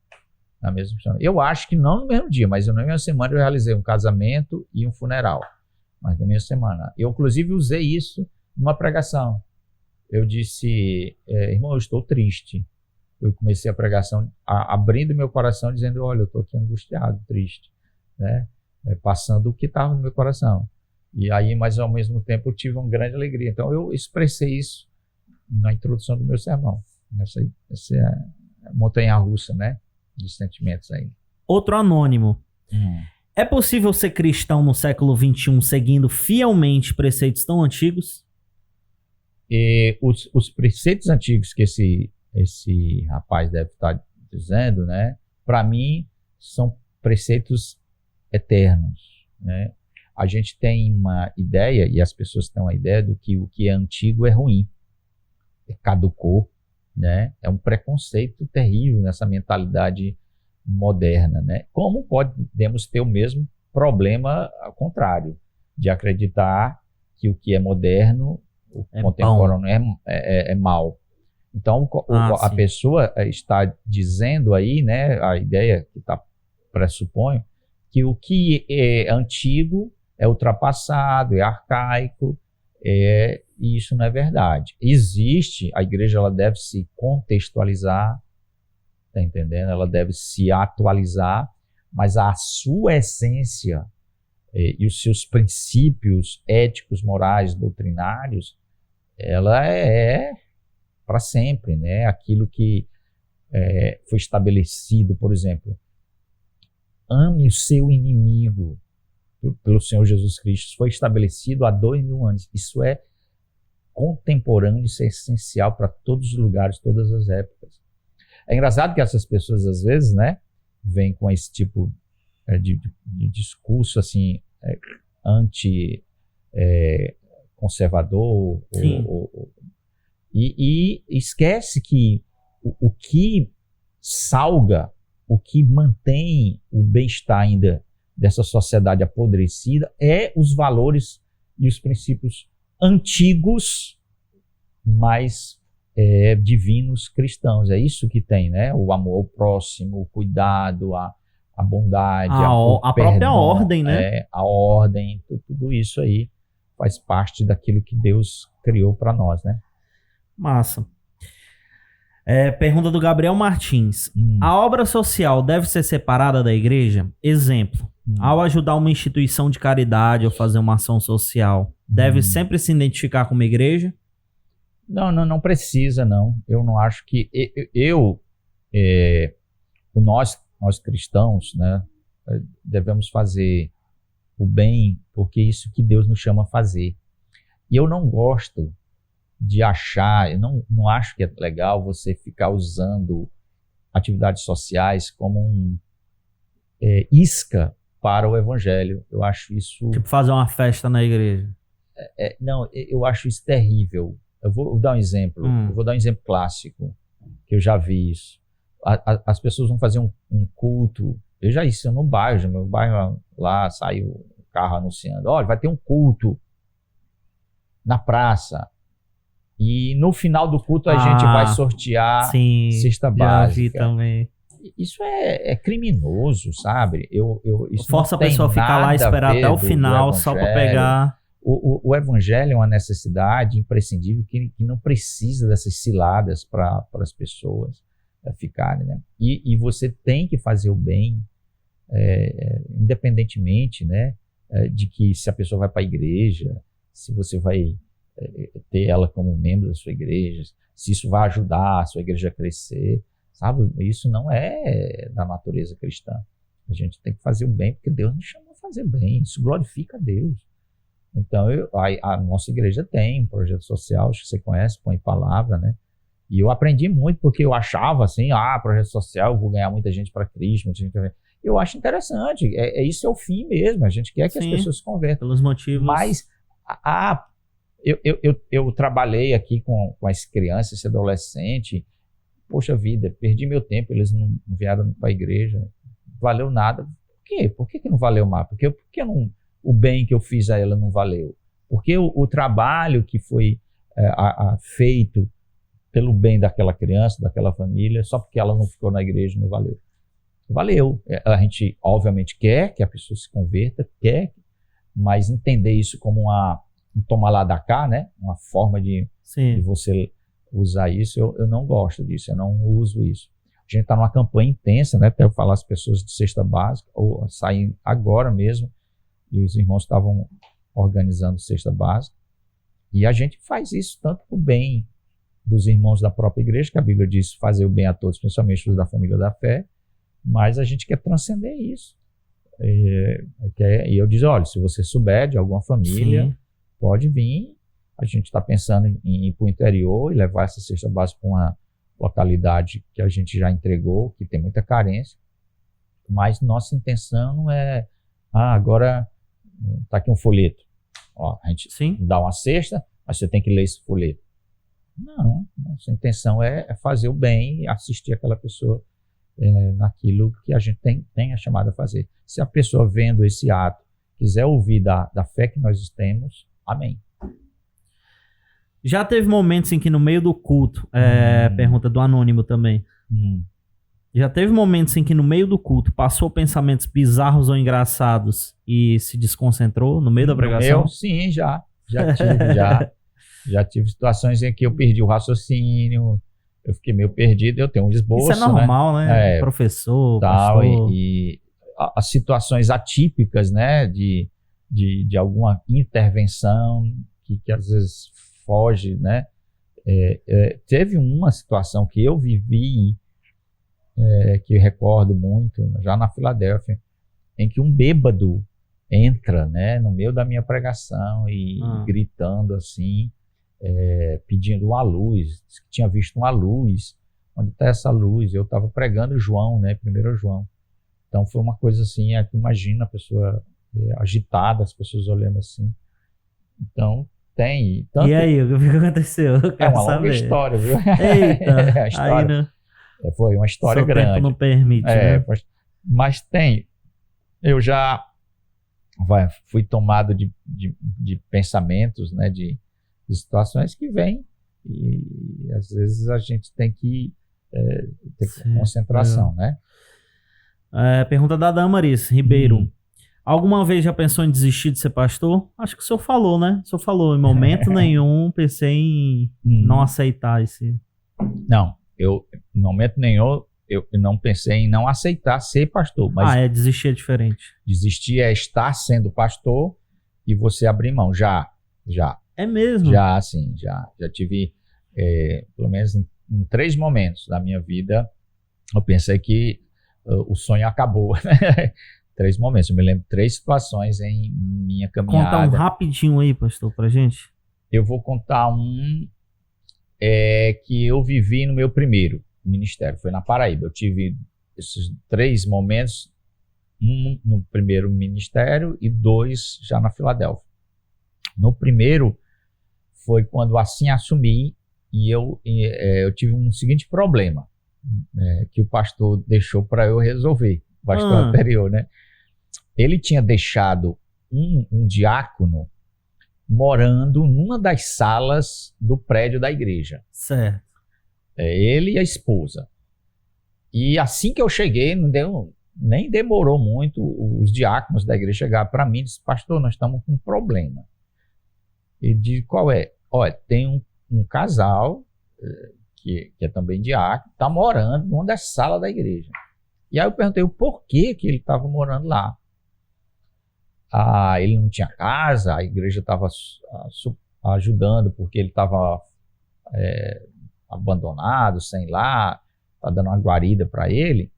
Eu acho que não no mesmo dia, mas na mesma semana eu realizei um casamento e um funeral. Mas na mesma semana. Eu, inclusive, usei isso numa pregação. Eu disse, irmão, eu estou triste. Eu comecei a pregação abrindo meu coração, dizendo, olha, eu estou aqui angustiado, triste, né? Passando o que estava no meu coração. E aí, mas ao mesmo tempo, eu tive uma grande alegria. Então, eu expressei isso na introdução do meu sermão. Essa é a montanha-russa, né, de sentimentos aí. Outro anônimo. É possível ser cristão no século XXI seguindo fielmente preceitos tão antigos? E os preceitos antigos que esse rapaz deve estar dizendo, né, para mim, são preceitos eternos, né? A gente tem uma ideia, e as pessoas têm uma ideia, do que o que é antigo é ruim, caducou, né? É um preconceito terrível nessa mentalidade moderna, né? Como podemos ter o mesmo problema ao contrário, de acreditar que o que é moderno, o contemporâneo é mal. Então, a pessoa está dizendo aí, né, a ideia que pressupõe que o que é antigo é ultrapassado, é arcaico, e isso não é verdade. Existe, a igreja ela deve se contextualizar, tá entendendo? Ela deve se atualizar, mas a sua essência e os seus princípios éticos, morais, doutrinários, ela é para sempre, né? Aquilo que foi estabelecido, por exemplo, ame o seu inimigo pelo Senhor Jesus Cristo, foi estabelecido há 2000 anos. Isso é contemporâneo, isso é essencial para todos os lugares, todas as épocas. É engraçado que essas pessoas, às vezes, né, vêm com esse tipo de discurso assim, anti-conservador, e esquece que o que salga, o que mantém o bem-estar ainda dessa sociedade apodrecida é os valores e os princípios antigos, mas divinos cristãos. É isso que tem, né? O amor ao próximo, o cuidado, a bondade, a própria ordem, né? A ordem, tudo isso aí faz parte daquilo que Deus criou para nós, né? Massa. Pergunta do Gabriel Martins. A obra social deve ser separada da igreja? Exemplo, ao ajudar uma instituição de caridade ou fazer uma ação social, deve sempre se identificar como igreja? Não precisa, não. Eu não acho que... Nós cristãos, né, devemos fazer o bem, porque é isso que Deus nos chama a fazer. E eu não gosto de achar, eu não acho que é legal você ficar usando atividades sociais como isca para o evangelho. Eu acho isso... Tipo fazer uma festa na igreja. Não, eu acho isso terrível. Eu vou dar um exemplo. Eu vou dar um exemplo clássico, que eu já vi isso. As pessoas vão fazer um culto. Eu já isso no bairro, meu bairro lá saiu um carro anunciando, olha, vai ter um culto na praça. E no final do culto a gente vai sortear cesta básica. Já vi também. Isso é criminoso, sabe? Isso força a pessoa a ficar lá e esperar até o final só para pegar. O evangelho é uma necessidade imprescindível que não precisa dessas ciladas para as pessoas ficarem, né? E você tem que fazer o bem, independentemente, né, de que se a pessoa vai para a igreja, se você vai ter ela como membro da sua igreja, se isso vai ajudar a sua igreja a crescer, sabe? Isso não é da natureza cristã. A gente tem que fazer o bem porque Deus nos chamou a fazer bem, isso glorifica a Deus. Então, a nossa igreja tem um projeto social, acho que você conhece, Põe Palavra, né? E eu aprendi muito porque eu achava assim, projeto social, eu vou ganhar muita gente para Cristo, muita gente para... Eu acho interessante, isso é o fim mesmo, a gente quer que as pessoas se convertam. Pelos motivos... Mas, eu trabalhei aqui com as crianças, esse adolescente, poxa vida, perdi meu tempo, eles não vieram para a igreja, valeu nada. Por quê? Por que não valeu mais? Porque o bem que eu fiz a ela não valeu? Porque o trabalho que foi feito pelo bem daquela criança, daquela família, só porque ela não ficou na igreja, não valeu. Valeu. A gente, obviamente, quer que a pessoa se converta, mas entender isso como um tomar lá da cá, né? Uma forma de você usar isso, eu não gosto disso, eu não uso isso. A gente está numa campanha intensa, né? Até eu falar as pessoas de cesta básica, ou saem agora mesmo, e os irmãos estavam organizando cesta básica, e a gente faz isso tanto para o bem dos irmãos da própria igreja, que a Bíblia diz fazer o bem a todos, principalmente os da família da fé, mas a gente quer transcender isso. E eu digo, olha, se você souber de alguma família, pode vir. A gente está pensando em ir para o interior e levar essa cesta básica para uma localidade que a gente já entregou, que tem muita carência, mas nossa intenção não é, agora está aqui um folheto. A gente dá uma cesta, mas você tem que ler esse folheto. Não, nossa intenção é fazer o bem e assistir aquela pessoa naquilo que a gente tem a chamada a fazer. Se a pessoa vendo esse ato quiser ouvir da fé que nós temos, amém. Já teve momentos em que no meio do culto, pergunta do Anônimo também, já teve momentos em que no meio do culto passou pensamentos bizarros ou engraçados e se desconcentrou no meio da pregação? Sim, já tive, já tive situações em que eu perdi o raciocínio, eu fiquei meio perdido, eu tenho um esboço. Isso é normal, né? Professor, tal, pastor. E as situações atípicas, né? De alguma intervenção que às vezes foge, né? Teve uma situação que eu vivi, que eu recordo muito, já na Filadélfia, em que um bêbado entra, né? No meio da minha pregação e gritando assim, pedindo uma luz, disse que tinha visto uma luz. Onde está essa luz? Eu estava pregando João, né? 1 João. Então foi uma coisa assim, imagina a pessoa agitada, as pessoas olhando assim. Então tem. E aí, o que aconteceu? É uma longa história, viu? Eita, a história, foi uma história grande. O tempo não permite, né? Mas tem. Eu já fui tomado de pensamentos, né? De situações que vêm e às vezes a gente tem que ter concentração, né? Pergunta da Damaris Ribeiro. Alguma vez já pensou em desistir de ser pastor? Acho que o senhor falou, né? O senhor falou, em momento nenhum pensei em não aceitar esse... Não, em momento nenhum eu não pensei em não aceitar ser pastor. Mas desistir é diferente. Desistir é estar sendo pastor e você abrir mão. Já. É mesmo? Já, sim, já tive, pelo menos em 3 momentos da minha vida, eu pensei que o sonho acabou. 3 momentos, eu me lembro 3 situações em minha caminhada. Conta um rapidinho aí, pastor, pra gente. Eu vou contar que eu vivi no meu primeiro ministério, foi na Paraíba. Eu tive esses 3 momentos, um no primeiro ministério e 2 já na Filadélfia. No primeiro foi quando assim assumi e eu tive um seguinte problema, que o pastor deixou para eu resolver, o pastor anterior, né? Ele tinha deixado um diácono morando numa das salas do prédio da igreja. Certo. Ele e a esposa. E assim que eu cheguei, nem demorou muito, os diáconos da igreja chegaram para mim e disseram: pastor, nós estamos com um problema. Ele disse: qual é? Olha, tem um casal que é também diácono, está morando numa das salas da igreja. E aí eu perguntei o porquê que ele estava morando lá. Ele não tinha casa, a igreja estava ajudando porque ele estava abandonado, sem lá, está dando uma guarida para ele.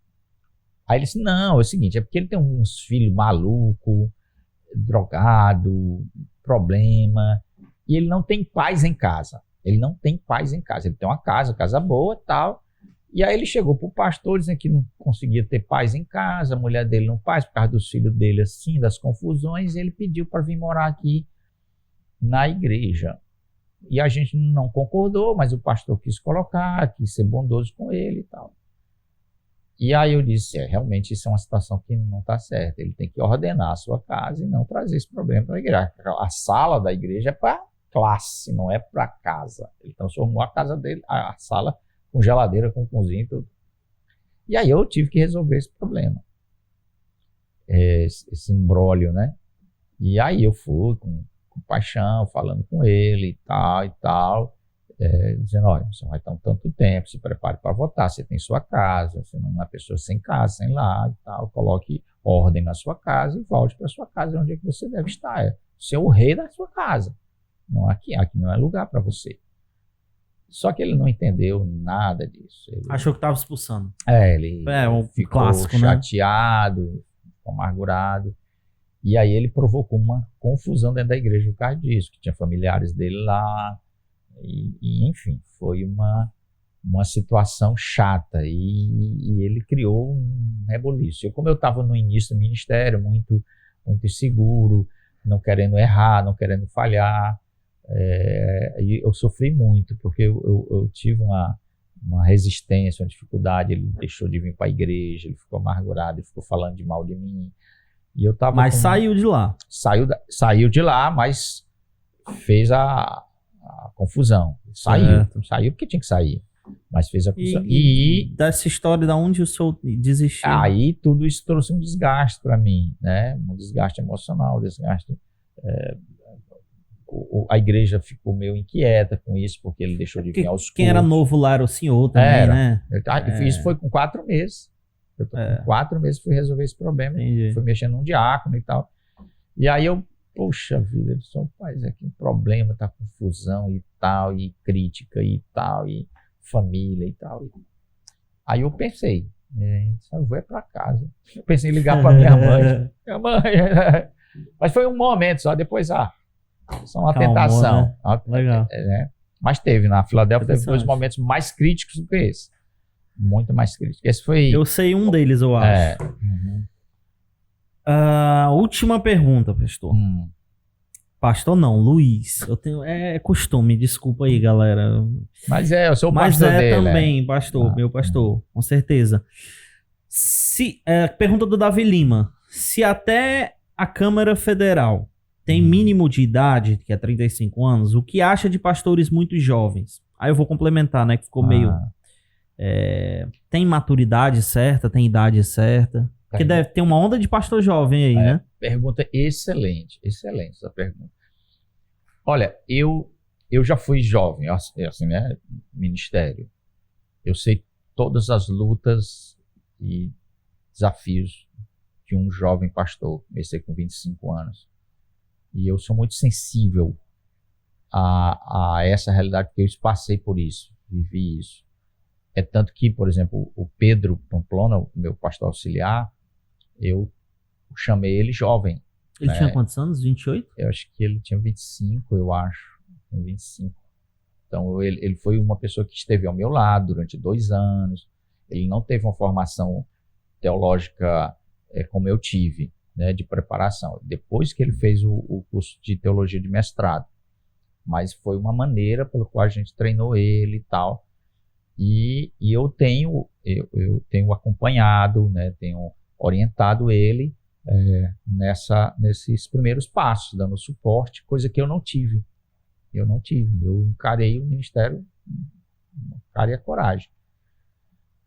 Aí ele disse: não, é o seguinte, é porque ele tem uns filhos malucos, drogado, problema, e ele não tem paz em casa. Ele tem uma casa boa e tal. E aí ele chegou para o pastor dizendo que não conseguia ter paz em casa, a mulher dele não faz, por causa dos filhos dele, assim, das confusões, e ele pediu para vir morar aqui na igreja. E a gente não concordou, mas o pastor quis ser bondoso com ele e tal. E aí eu disse: realmente isso é uma situação que não está certa, ele tem que ordenar a sua casa e não trazer esse problema para a igreja. A sala da igreja é para classe, não é para casa. Ele transformou a casa dele, a sala, com geladeira, com cozinha e tudo. E aí eu tive que resolver esse problema, esse imbróglio, né? E aí eu fui com paixão, falando com ele e tal, dizendo: olha, você vai estar um tanto tempo, se prepare para votar, você tem sua casa, você não é uma pessoa sem casa, sem lá e tal, coloque ordem na sua casa e volte para sua casa, onde é que você deve estar. Você é o rei da sua casa, não aqui não é lugar para você. Só que ele não entendeu nada disso. Ele achou que estava expulsando. Ele ficou clássico, chateado, né? Ficou amargurado. E aí ele provocou uma confusão dentro da igreja por causa disso, que tinha familiares dele lá. E enfim, foi uma situação chata. E ele criou um reboliço. Como eu estava no início do ministério, muito, muito inseguro, não querendo errar, não querendo falhar, e eu sofri muito, porque eu tive uma resistência, uma dificuldade. Ele deixou de vir para a igreja, ele ficou amargurado, ele ficou falando de mal de mim. E eu tava saiu de lá. Saiu de lá, mas fez a confusão. Saiu porque tinha que sair, mas fez a confusão. E dessa história, da onde o senhor desistiu? Aí tudo isso trouxe um desgaste para mim, né? Um desgaste emocional, a igreja ficou meio inquieta com isso, porque ele deixou de vir aos cultos. Quem era novo lá era o senhor também, né? Isso foi com 4 meses. Eu tô com 4 meses, fui resolver esse problema. Entendi. Fui mexendo num diácono e tal. E aí poxa vida, ele só faz aqui um problema, tá confusão e tal, e crítica e tal, e família e tal. Aí eu pensei, eu vou para casa. Eu pensei em ligar para minha mãe. Minha mãe. Mas foi um momento só, depois, só uma tentação. Né? Legal. Mas na Filadélfia teve 2 momentos mais críticos do que esse. Muito mais crítico. Esse foi... Eu sei um deles, eu acho. Última pergunta, pastor. Pastor não, Luiz. Eu tenho... É costume, desculpa aí, galera. Mas eu sou o pastor dele. Mas também, pastor, meu pastor, com certeza. Pergunta do Davi Lima. Se até a Câmara Federal tem mínimo de idade, que é 35 anos, o que acha de pastores muito jovens? Aí eu vou complementar, né, que ficou meio... tem maturidade certa, tem idade certa? Porque deve ter uma onda de pastor jovem aí, né? Pergunta excelente essa pergunta. Olha, eu já fui jovem, assim, né? Ministério. Eu sei todas as lutas e desafios de um jovem pastor. Comecei com 25 anos. E eu sou muito sensível a essa realidade, porque eu passei por isso, vivi isso. É tanto que, por exemplo, o Pedro Pamplona, o meu pastor auxiliar, eu chamei ele jovem. Ele tinha quantos anos? 28? Eu acho que ele tinha 25, eu acho. 25. Então, ele foi uma pessoa que esteve ao meu lado durante 2 anos. Ele não teve uma formação teológica como eu tive, né, de preparação. Depois que ele fez o curso de teologia de mestrado. Mas foi uma maneira pela qual a gente treinou ele e tal. E eu tenho acompanhado, né, tenho orientado ele nesses primeiros passos, dando suporte, coisa que eu não tive. Eu encarei o ministério, encarei a coragem.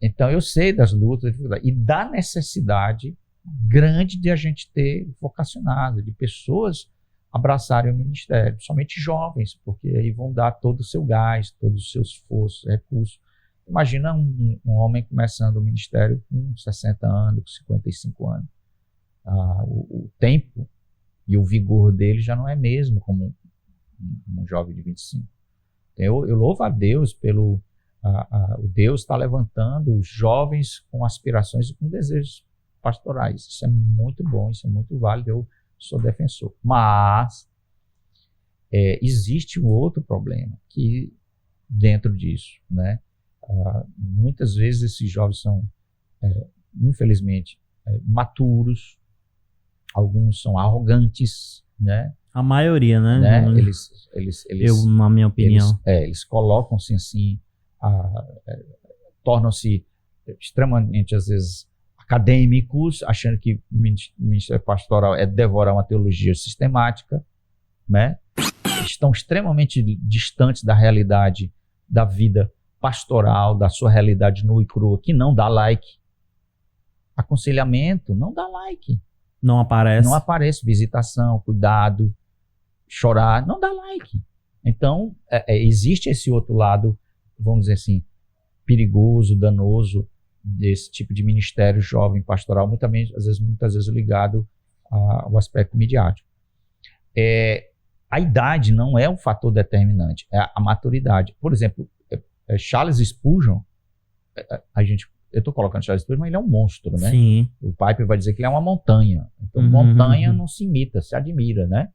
Então eu sei das lutas e da necessidade grande de a gente ter vocacionado, de pessoas abraçarem o ministério, somente jovens, porque aí vão dar todo o seu gás, todo o seu esforço, recurso. Imagina um homem começando o ministério com 60 anos, com 55 anos. O tempo e o vigor dele já não é mesmo como um jovem de 25. Então, eu louvo a Deus pelo... o Deus está levantando os jovens com aspirações e com desejos pastorais. Isso é muito bom, isso é muito válido, eu sou defensor. Mas existe um outro problema que dentro disso, né? Muitas vezes esses jovens são, infelizmente, maturos, alguns são arrogantes, né? A maioria, né? Eles na minha opinião. Eles colocam-se assim, tornam-se extremamente, às vezes, acadêmicos, achando que o ministério pastoral é devorar uma teologia sistemática, né? Estão extremamente distantes da realidade da vida pastoral, da sua realidade nua e crua, que não dá like. Aconselhamento não dá like. Não aparece. Não aparece. Visitação, cuidado, chorar, não dá like. Então, existe esse outro lado, vamos dizer assim, perigoso, danoso, desse tipo de ministério jovem pastoral, muitas vezes ligado ao aspecto midiático. A idade não é um fator determinante, é a maturidade. Por exemplo, Charles Spurgeon, eu estou colocando Charles Spurgeon, mas ele é um monstro, né? Sim. O Piper vai dizer que ele é uma montanha. Então, montanha não se imita, se admira, né?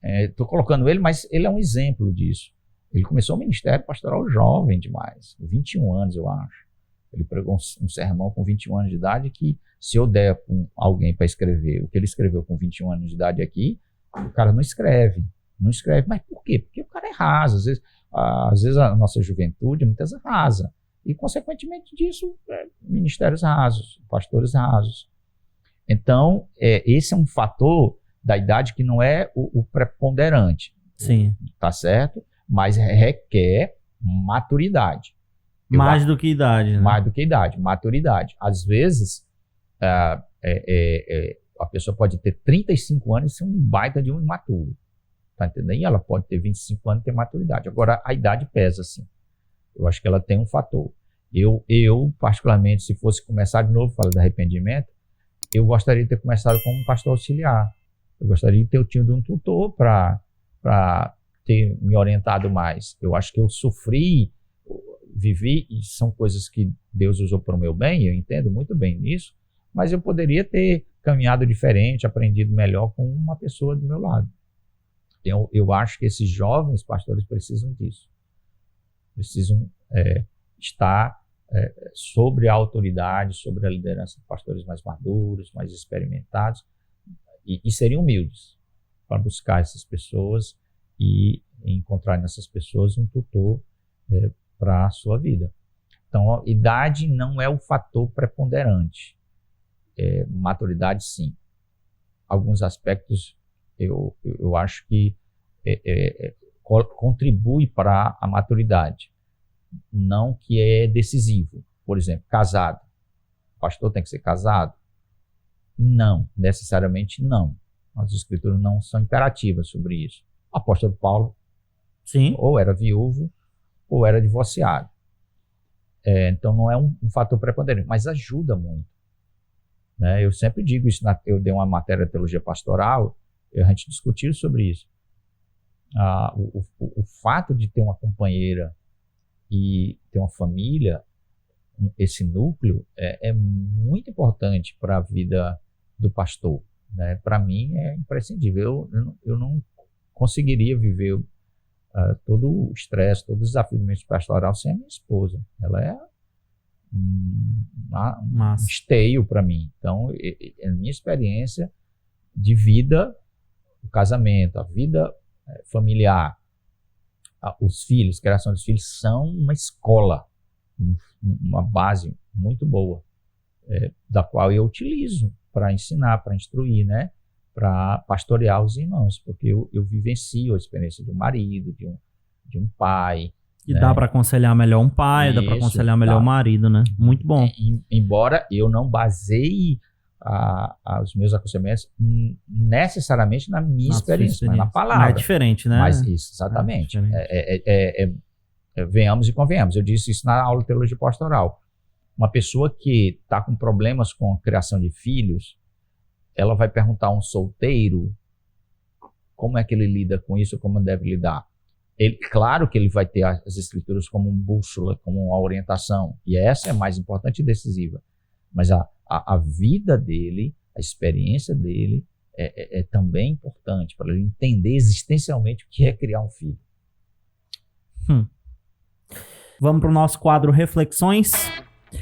Estou colocando ele, mas ele é um exemplo disso. Ele começou o ministério pastoral jovem demais, com 21 anos, eu acho. Ele pregou um sermão com 21 anos de idade que, se eu der com alguém para escrever o que ele escreveu com 21 anos de idade aqui, o cara não escreve. Não escreve. Mas por quê? Porque o cara é raso. Às vezes a nossa juventude é muitas vezes rasa. E, consequentemente disso, ministérios rasos, pastores rasos. Então, esse é um fator da idade que não é o preponderante. Sim. Tá certo? Mas requer maturidade. Mais do que idade, né? Mais do que idade, maturidade. Às vezes, a pessoa pode ter 35 anos e ser um baita de um imaturo. Tá entendendo? E ela pode ter 25 anos e ter maturidade. Agora, a idade pesa, sim. Eu acho que ela tem um fator. Eu particularmente, se fosse começar de novo, falar de arrependimento, eu gostaria de ter começado como um pastor auxiliar. Eu gostaria de ter tido um tutor para ter me orientado mais. Eu acho que eu sofri, vivi, e são coisas que Deus usou para o meu bem, eu entendo muito bem nisso, mas eu poderia ter caminhado diferente, aprendido melhor com uma pessoa do meu lado. Eu acho que esses jovens pastores precisam disso. Precisam estar sobre a autoridade, sobre a liderança de pastores mais maduros, mais experimentados, e serem humildes para buscar essas pessoas e encontrar nessas pessoas um tutor para a sua vida. Então, a idade não é o fator preponderante. Maturidade, sim. Alguns aspectos eu acho que contribui para a maturidade, não que é decisivo. Por exemplo, casado. O pastor tem que ser casado? Não, necessariamente não. As escrituras não são imperativas sobre isso. O apóstolo Paulo Sim. ou era viúvo ou era divorciado. Então não é um fator preponderante, mas ajuda muito. Né? Eu sempre digo isso, eu dei uma matéria de teologia pastoral, a gente discutiu sobre isso. O fato de ter uma companheira e ter uma família, esse núcleo, é muito importante para a vida do pastor. Né? Para mim é imprescindível. Eu não conseguiria viver todo o estresse, todo o desafio do ministério pastoral sem a minha esposa. Ela é um esteio para mim. Então, a minha experiência de vida, o casamento, a vida familiar, os filhos, criação dos filhos, são uma escola, uma base muito boa, da qual eu utilizo para ensinar, para instruir, né? Para pastorear os irmãos, porque eu vivencio a experiência de um marido, de um pai. E né? Dá para aconselhar melhor um pai, dá para aconselhar melhor o marido, né? Muito bom. Embora eu não baseie os meus aconselhamentos necessariamente na minha experiência, mas na palavra. Não é diferente, né? Mas isso, exatamente. Venhamos e convenhamos. Eu disse isso na aula de teologia pastoral. Uma pessoa que está com problemas com a criação de filhos, ela vai perguntar a um solteiro como é que ele lida com isso, como deve lidar. Claro que ele vai ter as escrituras como uma bússola, como uma orientação, e essa é mais importante e decisiva. Mas a vida dele, a experiência dele é também importante para ele entender existencialmente o que é criar um filho. Vamos para o nosso quadro Reflexões.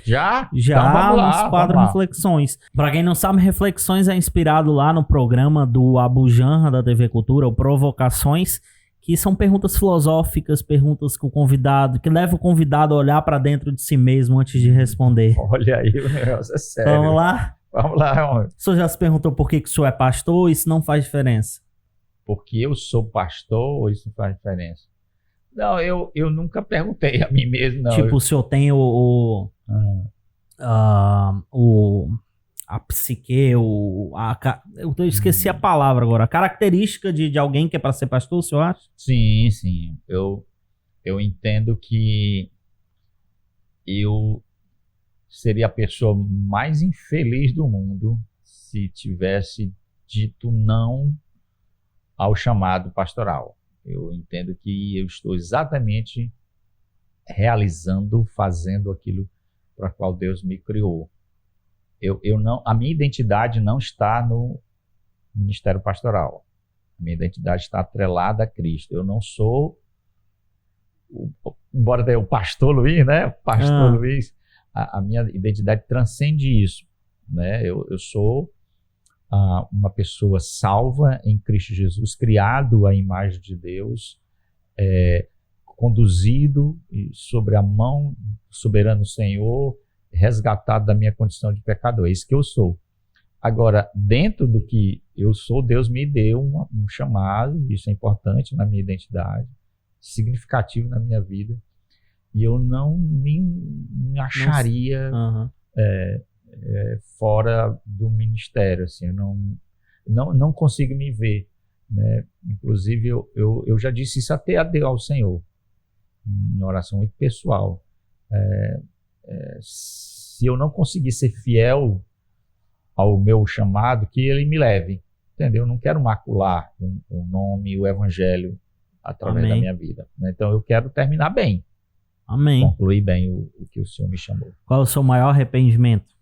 Já? Então vamos lá, nosso quadro Reflexões. Para quem não sabe, Reflexões é inspirado lá no programa do Abu Janra da TV Cultura, o Provocações, que são perguntas filosóficas, perguntas que levam o convidado a olhar para dentro de si mesmo antes de responder. Olha aí, o negócio é sério. Vamos lá? Vamos lá, homem. O senhor já se perguntou por que o senhor é pastor? Isso não faz diferença. Porque eu sou pastor, isso não faz diferença? Não, eu nunca perguntei a mim mesmo, não. Tipo, o senhor tem a psique, eu esqueci a palavra agora. A característica de alguém que é para ser pastor, o senhor acha? Sim, sim. Eu entendo que eu seria a pessoa mais infeliz do mundo se tivesse dito não ao chamado pastoral. Eu entendo que eu estou exatamente fazendo aquilo para qual Deus me criou. A minha identidade não está no ministério pastoral. A minha identidade está atrelada a Cristo. Eu não sou, embora tenha o pastor Luiz, né? Pastor Luiz, a minha identidade transcende isso, né? Eu sou uma pessoa salva em Cristo Jesus, criado à imagem de Deus, conduzido sobre a mão do soberano Senhor, resgatado da minha condição de pecador. É isso que eu sou. Agora, dentro do que eu sou, Deus me deu um chamado, isso é importante na minha identidade, significativo na minha vida, e eu não me acharia fora do ministério, assim, eu não consigo me ver, né? Inclusive, eu já disse isso até ao Senhor, em oração muito pessoal. Se eu não conseguir ser fiel ao meu chamado, que ele me leve, entendeu? Eu não quero macular o nome e o evangelho através da minha vida, né? Então eu quero terminar bem. Amém. Concluir bem o que o Senhor me chamou. Qual é o seu maior arrependimento?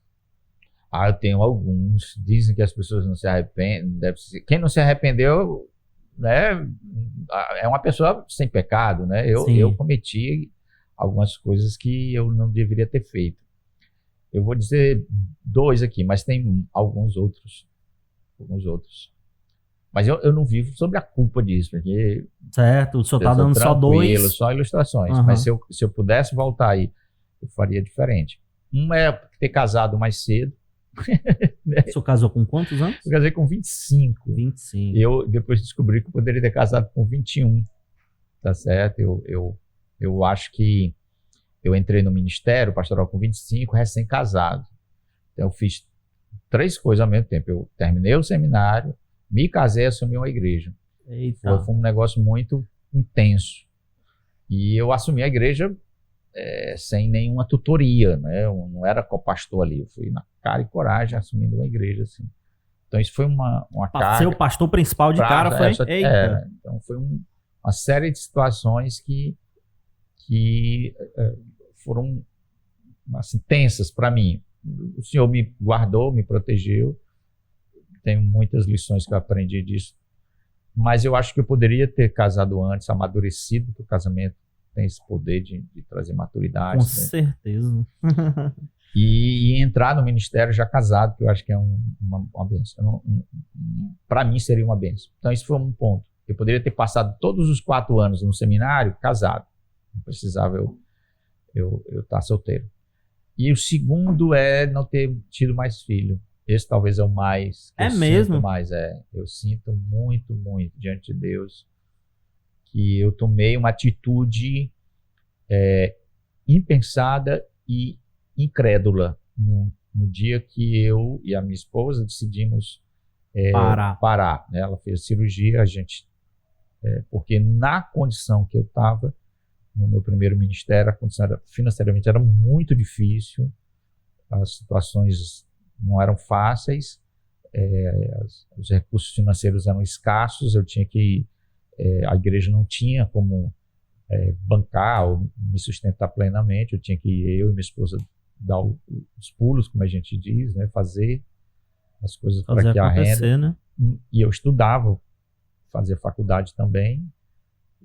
Eu tenho alguns. Dizem que as pessoas não se arrependem. Quem não se arrependeu, né, é uma pessoa sem pecado, né? Eu cometi algumas coisas que eu não deveria ter feito. Eu vou dizer 2 aqui, mas tem alguns outros. Mas eu não vivo sobre a culpa disso, porque... Certo, o senhor está dando só 2. Só ilustrações. Mas se eu pudesse voltar aí, eu faria diferente. Uma é ter casado mais cedo. O senhor casou com quantos anos? Eu casei com 25. 25. Eu depois descobri que eu poderia ter casado com 21. Tá certo? Eu acho que eu entrei no ministério pastoral com 25, recém-casado. Então, eu fiz 3 coisas ao mesmo tempo. Eu terminei o seminário, me casei e assumi uma igreja. Eita. Foi um negócio muito intenso. E eu assumi a igreja sem nenhuma tutoria, né? Eu não era copastor ali. Eu fui na cara e coragem assumindo uma igreja, assim. Então, isso foi uma carga. Ser o pastor principal de cara foi... Eita. Então, foi uma série de situações que foram assim, tensas para mim. O Senhor me guardou, me protegeu. Tenho muitas lições que eu aprendi disso. Mas eu acho que eu poderia ter casado antes, amadurecido, porque o casamento tem esse poder de trazer maturidade. Com certeza. E entrar no ministério já casado, que eu acho que é uma bênção. Para mim seria uma bênção. Então, isso foi um ponto. Eu poderia ter passado todos os 4 anos no seminário casado. Não precisava eu estar solteiro. E o segundo é não ter tido mais filho. Esse talvez é o mais... É mesmo? Eu sinto muito, muito diante de Deus que eu tomei uma atitude impensada e incrédula no dia que eu e a minha esposa decidimos parar. Né? Ela fez cirurgia, porque na condição que eu estava, no meu primeiro ministério, a condição financeiramente era muito difícil, as situações não eram fáceis, os recursos financeiros eram escassos, eu tinha que a igreja não tinha como bancar ou me sustentar plenamente, eu tinha que eu e minha esposa dar os pulos, como a gente diz, né? Fazer as coisas para que a renda, né? E eu estudava, fazia faculdade também,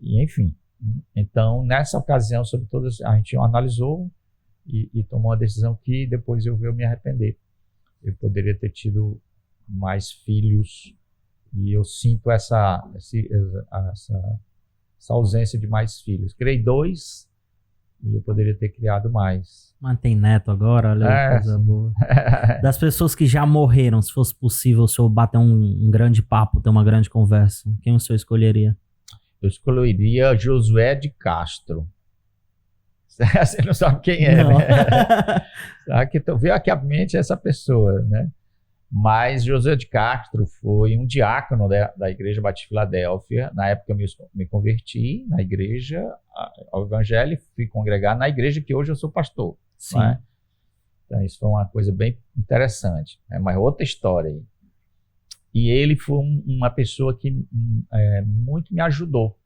e enfim. Então, nessa ocasião, sobre todas, a gente analisou e tomou uma decisão que depois eu me arrepender. Eu poderia ter tido mais filhos e eu sinto essa ausência de mais filhos. Criei 2 e eu poderia ter criado mais. Mas tem neto agora, olha, coisa boa. Das pessoas que já morreram, se fosse possível o senhor bater um grande papo, ter uma grande conversa, quem o senhor escolheria? Eu escolheria Josué de Castro. Você não sabe quem é, não. Né? Sabe que veio aqui à mente essa pessoa, né? Mas Josué de Castro foi um diácono da Igreja Batista Filadélfia. Na época eu me converti na igreja, ao evangelho, e fui congregar na igreja que hoje eu sou pastor. Sim. Né? Então isso foi uma coisa bem interessante. Mas outra história aí. E ele foi uma pessoa que muito me ajudou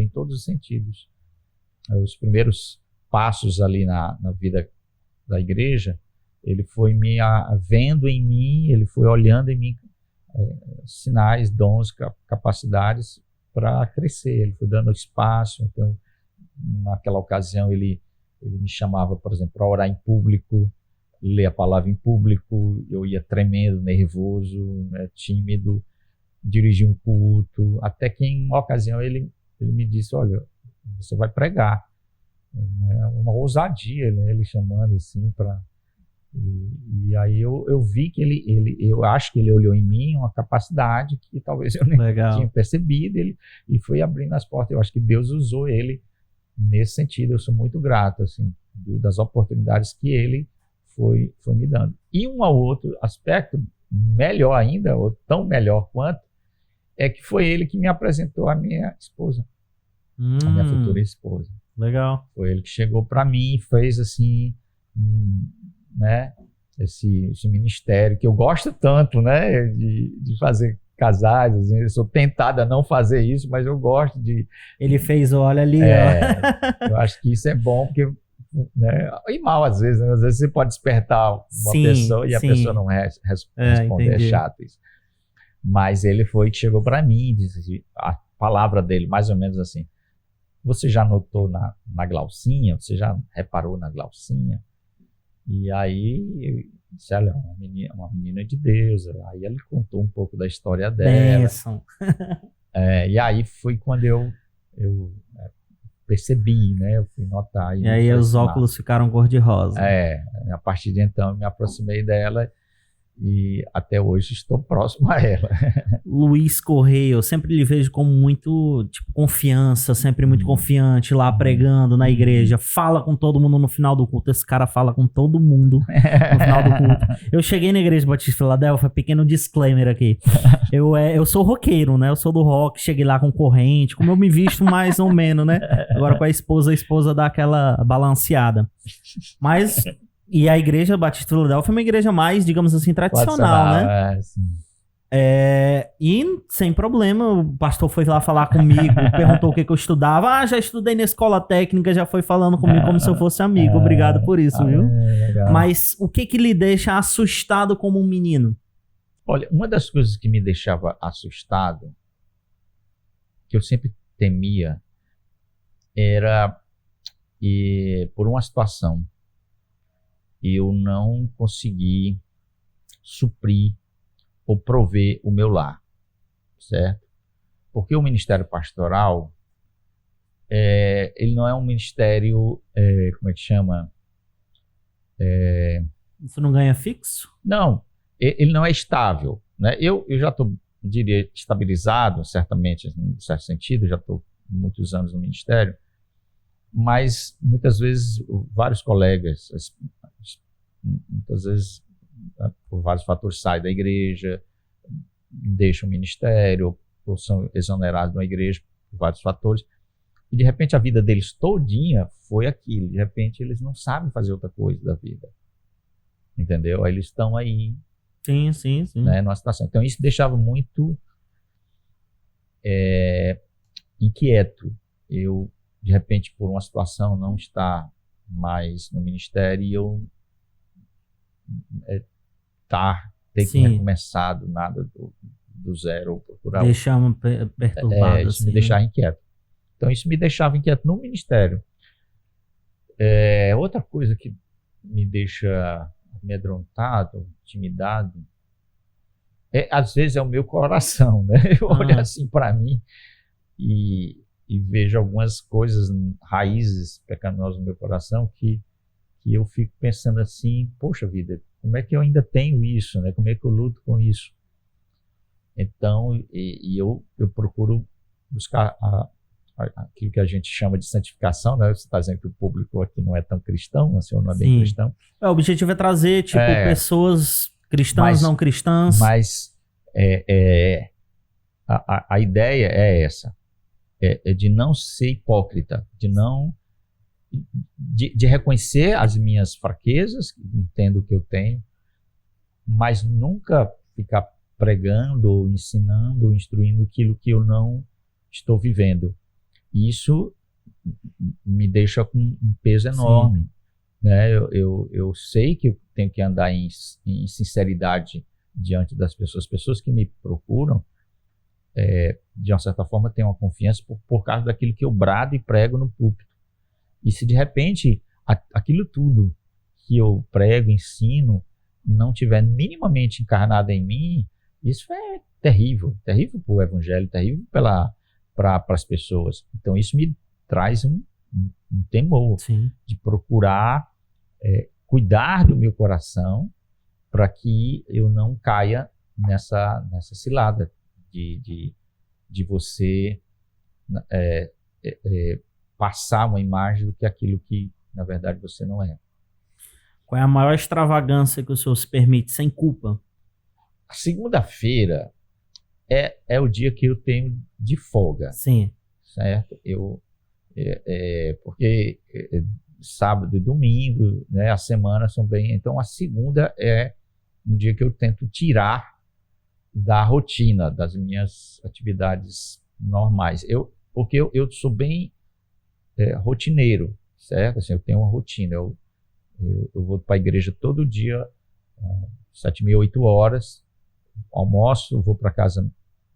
em todos os sentidos. Os primeiros passos ali na vida da igreja, ele foi vendo em mim, ele foi olhando em mim sinais, dons, capacidades para crescer. Ele foi dando espaço. Então, naquela ocasião, ele me chamava, por exemplo, para orar em público, ler a palavra em público. Eu ia tremendo, nervoso, tímido, dirigir um culto, até que em uma ocasião ele me disse: olha, você vai pregar. Uma ousadia, né? Ele chamando assim para... E aí eu vi que eu acho que ele olhou em mim uma capacidade que talvez eu nem tinha percebido, ele foi abrindo as portas. Eu acho que Deus usou ele nesse sentido. Eu sou muito grato assim, das oportunidades que ele foi me dando. E um outro aspecto, melhor ainda, ou tão melhor quanto, é que foi ele que me apresentou a minha esposa, a minha futura esposa. Legal. Foi ele que chegou para mim e fez assim, né, esse ministério que eu gosto tanto, né, de fazer casais. Assim, eu sou tentado a não fazer isso, mas eu gosto de... Ele fez, olha ali, ó. Eu acho que isso é bom, porque... né, e mal às vezes, né? Às vezes você pode despertar uma pessoa e a pessoa não responder, é chato isso. Mas ele foi que chegou para mim e disse a palavra dele, mais ou menos assim: você já notou na Glaucinha? Você já reparou na Glaucinha? E aí eu disse: olha, uma menina de Deus. Aí ele contou um pouco da história dela. E aí foi quando eu percebi, né? Eu fui notar. E aí os óculos ficaram cor-de-rosa. A partir de então eu me aproximei dela e até hoje estou próximo a ela. Luiz Correia, eu sempre lhe vejo como muito, tipo, confiança, sempre muito confiante lá pregando na igreja, fala com todo mundo no final do culto, esse cara fala com todo mundo no final do culto. Eu cheguei na Igreja Batista de Filadélfia, pequeno disclaimer aqui, eu sou roqueiro, né, eu sou do rock, cheguei lá com corrente, como eu me visto mais ou menos, né, agora com a esposa dá aquela balanceada, mas... E a Igreja Batista de Filadélfia é uma igreja mais, digamos assim, tradicional, né? E sem problema, o pastor foi lá falar comigo, perguntou o que eu estudava. Ah, já estudei na escola técnica, já foi falando comigo como se eu fosse amigo. Obrigado por isso, viu? Mas o que lhe deixa assustado como um menino? Olha, uma das coisas que me deixava assustado, que eu sempre temia, era por uma situação. Eu não consegui suprir ou prover o meu lar, certo? Porque o ministério pastoral, ele não é um ministério, como é que chama? Você não ganha fixo? Não, ele não é estável, né? Eu já estou, diria, estabilizado, certamente, em certo sentido, já estou muitos anos no ministério, mas muitas vezes vários colegas, muitas vezes por vários fatores saem da igreja, deixam o ministério, ou são exonerados da igreja por vários fatores, e de repente a vida deles todinha foi aquilo, de repente eles não sabem fazer outra coisa da vida, entendeu? Aí eles estão aí, sim. Né, numa situação. Então isso deixava muito inquieto, eu de repente por uma situação não estar mais no ministério e eu ter que recomeçar do nada, do zero, ou procurar... Deixava perturbado. Isso me deixava inquieto. Então isso me deixava inquieto no ministério. Outra coisa que me deixa amedrontado, intimidado, às vezes é o meu coração, né? Eu olho assim para mim e vejo algumas coisas, raízes pecaminosas no meu coração que eu fico pensando assim, poxa vida, como é que eu ainda tenho isso, né? Como é que eu luto com isso? Então, eu procuro buscar aquilo que a gente chama de santificação, né? Você está dizendo que o público aqui não é tão cristão, o senhor não é bem cristão. O objetivo é trazer, pessoas cristãs, não cristãs. Mas a ideia é essa, de não ser hipócrita, de reconhecer as minhas fraquezas, entendo que eu tenho, mas nunca ficar pregando, ou ensinando, ou instruindo aquilo que eu não estou vivendo. E isso me deixa com um peso enorme. Né? Eu sei que eu tenho que andar em sinceridade diante das pessoas que me procuram, de uma certa forma têm uma confiança por causa daquilo que eu brado e prego no púlpito. E se de repente aquilo tudo que eu prego, ensino, não tiver minimamente encarnado em mim, isso é terrível para o evangelho, terrível para as pessoas. Então isso me traz um temor de procurar cuidar do meu coração para que eu não caia nessa cilada de você passar uma imagem do que aquilo que, na verdade, você não é. Qual é a maior extravagância que o senhor se permite sem culpa? A segunda-feira é o dia que eu tenho de folga. Sim. Certo? Porque sábado e domingo, né, a semana são bem... Então, a segunda é um dia que eu tento tirar da rotina, das minhas atividades normais. Porque eu sou bem... rotineiro, certo? Assim, eu tenho uma rotina, eu vou para a igreja todo dia, 7h30, 8h, almoço, vou para casa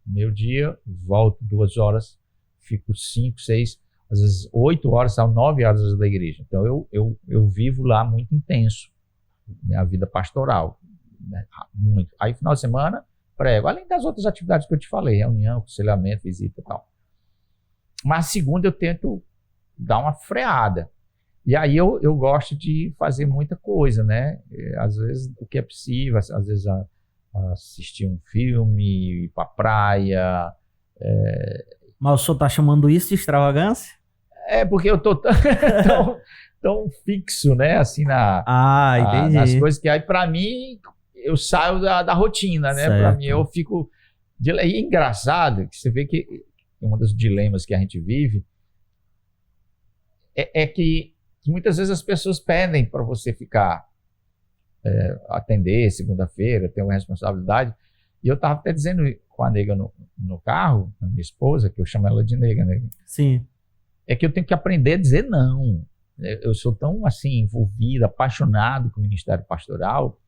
meio-dia, volto 2 horas, fico 5, 6, às vezes 8 horas, são 9 horas da igreja. Então eu vivo lá muito intenso, minha vida pastoral, né? Muito. Aí final de semana, prego, além das outras atividades que eu te falei, reunião, aconselhamento, visita e tal. Mas segunda eu tento dar uma freada. E aí eu gosto de fazer muita coisa, né? Às vezes o que é possível, às vezes assistir um filme, ir pra praia. Mas o senhor tá chamando isso de extravagância? Porque eu tô tão fixo, né? Assim, Entendi. nas coisas que aí, pra mim, eu saio da rotina, né? Certo. Pra mim, eu fico... E é engraçado que você vê que um dos dilemas que a gente vive é que muitas vezes as pessoas pedem para você ficar, atender segunda-feira, ter uma responsabilidade. E eu estava até dizendo com a nega no carro, a minha esposa, que eu chamo ela de nega, né? Sim. É que eu tenho que aprender a dizer não. Eu sou tão assim envolvido, apaixonado com o ministério pastoral,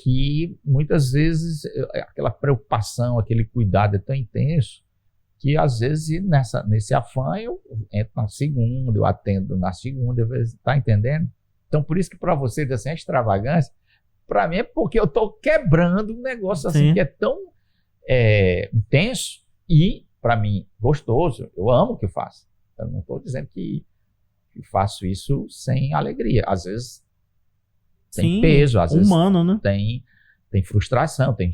que muitas vezes aquela preocupação, aquele cuidado é tão intenso que às vezes nesse afã eu entro na segunda, eu atendo na segunda, tá entendendo? Então por isso que para você dizer assim, extravagância, para mim é porque eu estou quebrando um negócio assim que é tão intenso e para mim gostoso, eu amo o que eu faço. Eu não estou dizendo que faço isso sem alegria, às vezes tem peso, às vezes humano, né? Tem frustração, tem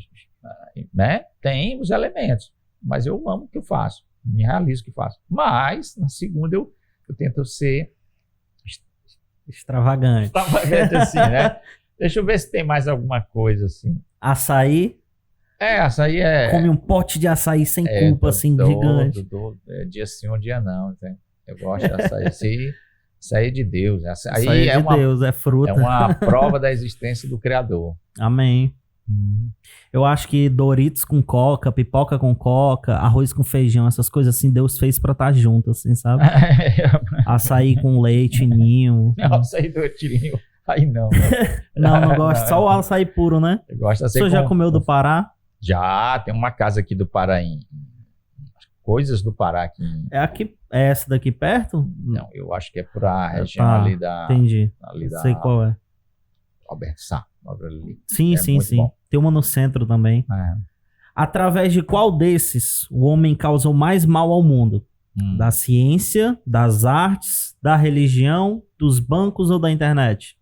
os elementos, mas eu amo o que eu faço, me realizo o que faço. Mas na segunda eu tento ser extravagante assim, né? Deixa eu ver se tem mais alguma coisa assim. Açaí? Açaí é... Come um pote de açaí sem culpa, assim, gigante. Dia sim ou dia não, né? Eu gosto de açaí. Açaí é de Deus. Açaí é de Deus, é fruta. É uma prova da existência do Criador. Amém. Eu acho que Doritos com coca, pipoca com coca, arroz com feijão, essas coisas assim, Deus fez pra estar junto, assim, sabe? Açaí com leite, ninho. Não, açaí do ninho. Aí não. Não gosto. Só o açaí puro, né? Eu gosto de açaí. O senhor já comeu do Pará? Já, tem uma casa aqui do Pará Coisas do Pará aqui. É essa daqui perto? Não, eu acho que é por a região ali da... Entendi. Ali da, sei qual é. Alberto Sá. Sim. Bom. Tem uma no centro também. Através de qual desses o homem causou mais mal ao mundo? Da ciência, das artes, da religião, dos bancos ou da internet?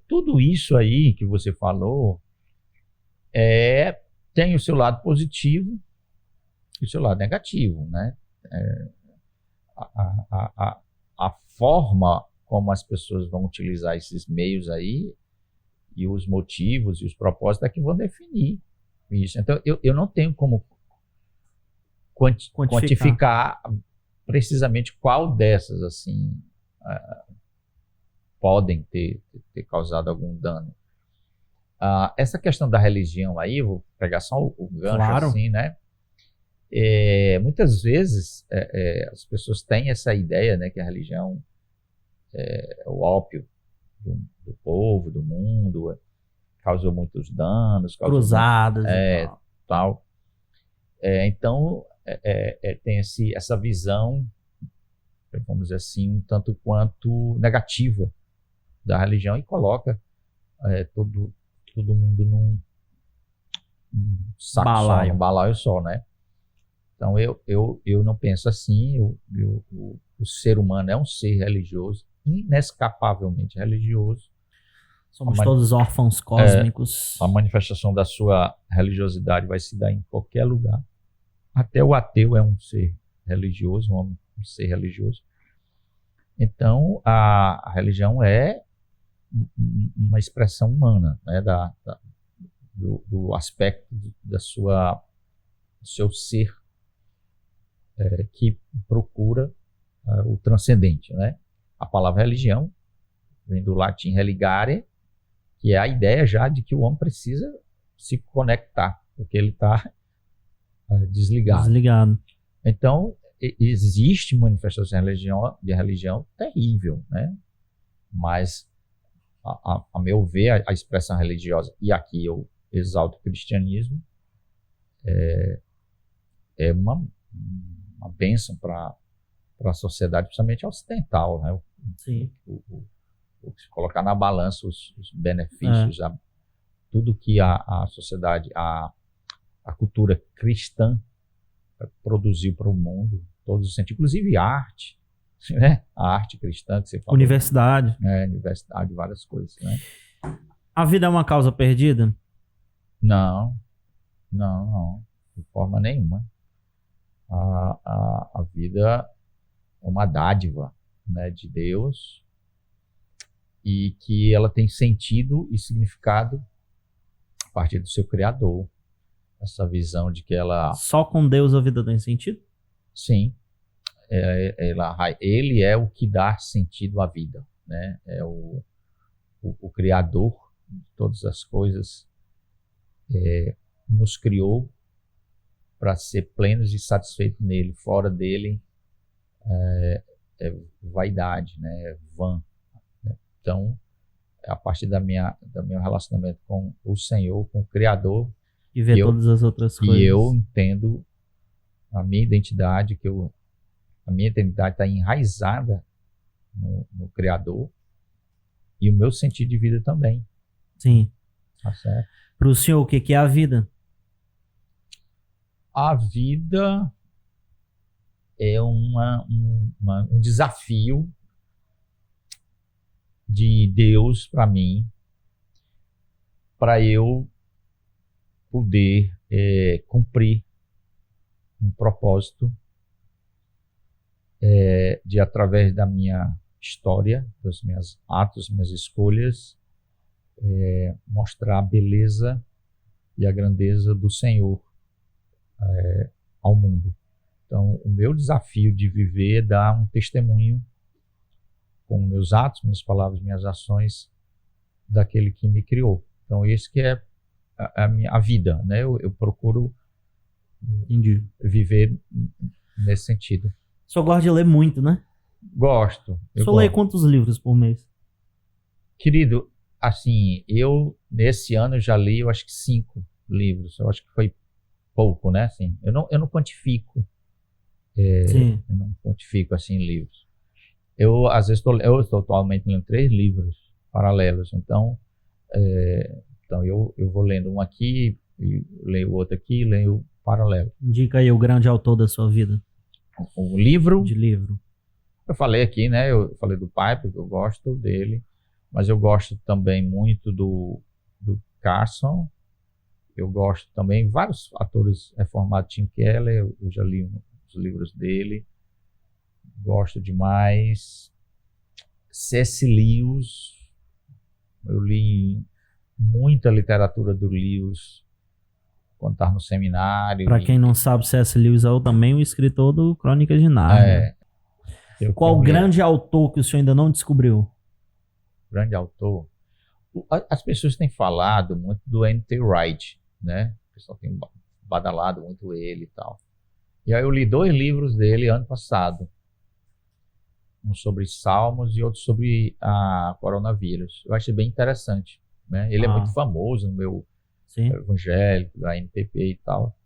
Tudo isso aí que você falou tem o seu lado positivo e o seu lado negativo, né? A forma como as pessoas vão utilizar esses meios aí e os motivos e os propósitos é que vão definir isso. Então, eu não tenho como quantificar precisamente qual dessas assim podem ter causado algum dano. Essa questão da religião aí, vou pegar só o gancho assim, né? Muitas vezes as pessoas têm essa ideia, né, que a religião é o ópio do povo, do mundo, causou muitos danos, cruzadas e tal. Então tem essa visão, vamos dizer assim, um tanto quanto negativa da religião e coloca todo mundo num saco balaio. Só, num balaio só, né? Então eu não penso assim. O ser humano é um ser religioso, inescapavelmente religioso. Somos todos órfãos cósmicos. A manifestação da sua religiosidade vai se dar em qualquer lugar. Até o ateu é um ser religioso, um ser religioso. Então a religião é uma expressão humana, né, do aspecto do seu ser que procura o transcendente, né? A palavra religião vem do latim religare, que é a ideia já de que o homem precisa se conectar, porque ele está desligado. Então, existe manifestação de religião terrível, né? Mas, a meu ver, a expressão religiosa, e aqui eu exalto o cristianismo, é uma bênção para a sociedade, principalmente ocidental, né? Sim. Se colocar na balança os benefícios, tudo que a sociedade, a cultura cristã produziu para o mundo, todos os sentidos, inclusive arte, né? A arte cristã que você falou. Universidade. Universidade, várias coisas, né? A vida é uma causa perdida? Não, não, de forma nenhuma. A vida é uma dádiva, né, de Deus, e que ela tem sentido e significado a partir do seu Criador. Essa visão de que ela... Só com Deus a vida tem sentido? Sim, ele é o que dá sentido à vida, né? É o Criador de todas as coisas, nos criou para ser plenos e satisfeitos nele. Fora dele é vaidade, né? É vã. Né? Então, a partir do meu relacionamento com o Senhor, com o Criador, E ver todas as outras coisas. E eu entendo a minha identidade, a minha identidade está enraizada no Criador, e o meu sentido de vida também. Sim. Tá certo? Para o senhor, o que é a vida? A vida é um desafio de Deus para mim, para eu poder cumprir um propósito de, através da minha história, dos meus atos, minhas escolhas, mostrar a beleza e a grandeza do Senhor ao mundo. Então, o meu desafio de viver é dar um testemunho com meus atos, minhas palavras, minhas ações, daquele que me criou. Então, esse que é a vida, né? Eu procuro viver nesse sentido. O senhor gosta de ler muito, né? Gosto. O senhor lê quantos livros por mês? Querido, assim, nesse ano eu já li, eu acho que 5 livros. Eu acho que foi pouco, né? Assim, eu não quantifico. Sim. Eu não quantifico, assim, livros. Às vezes, eu estou atualmente lendo 3 livros paralelos. Então eu vou lendo um aqui, e leio o outro aqui, leio paralelo. Indica aí o grande autor da sua vida. O livro? De livro. Eu falei aqui, né? Eu falei do pai, porque eu gosto dele, mas eu gosto também muito do Carson. Eu gosto também, vários atores reformados, Tim Keller, eu já li os livros dele. Gosto demais. C.S. Lewis, eu li muita literatura do Lewis quando estava no seminário. Para quem não sabe, C.S. Lewis é também o escritor do Crônicas de Nárnia. Qual o grande autor que o senhor ainda não descobriu? Grande autor? As pessoas têm falado muito do N.T. Wright, né? O pessoal tem badalado muito ele e tal. E aí eu li 2 livros dele ano passado. Um sobre Salmos e outro sobre a coronavírus. Eu achei bem interessante, né? Ele é muito famoso no meu evangélico, da NPP e tal.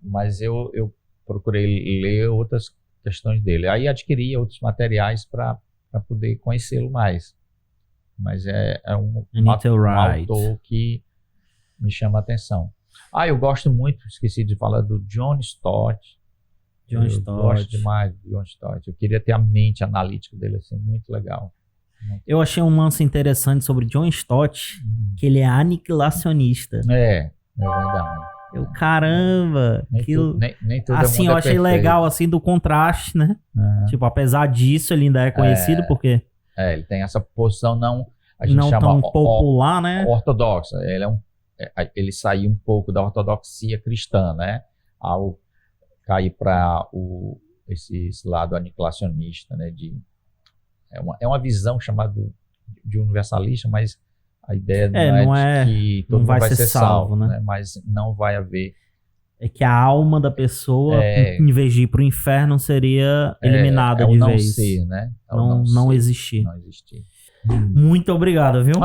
Mas eu procurei ler outras questões dele. Aí adquiri outros materiais para poder conhecê-lo mais. Mas é um autor que me chama a atenção. Eu gosto muito, esqueci de falar, do John Stott. Gosto demais do John Stott. Eu queria ter a mente analítica dele, assim, muito legal. Eu achei um lance interessante sobre John Stott, que ele é aniquilacionista. É verdade. Caramba! Nem tudo assim, eu achei legal, assim, do contraste, né? Tipo, apesar disso, ele ainda é conhecido porque... ele tem essa posição a gente não chama tão popular, né? Ortodoxa. Ele saiu um pouco da ortodoxia cristã, né? Ao cair para esse lado aniquilacionista, né? É uma visão chamada de universalista, mas a ideia não é de que todo mundo vai ser salvo, né? Mas não vai haver... É que a alma da pessoa, em vez de ir para o inferno, seria eliminada de vez. Ser, né? Não existir. Não existir. Muito obrigado, viu?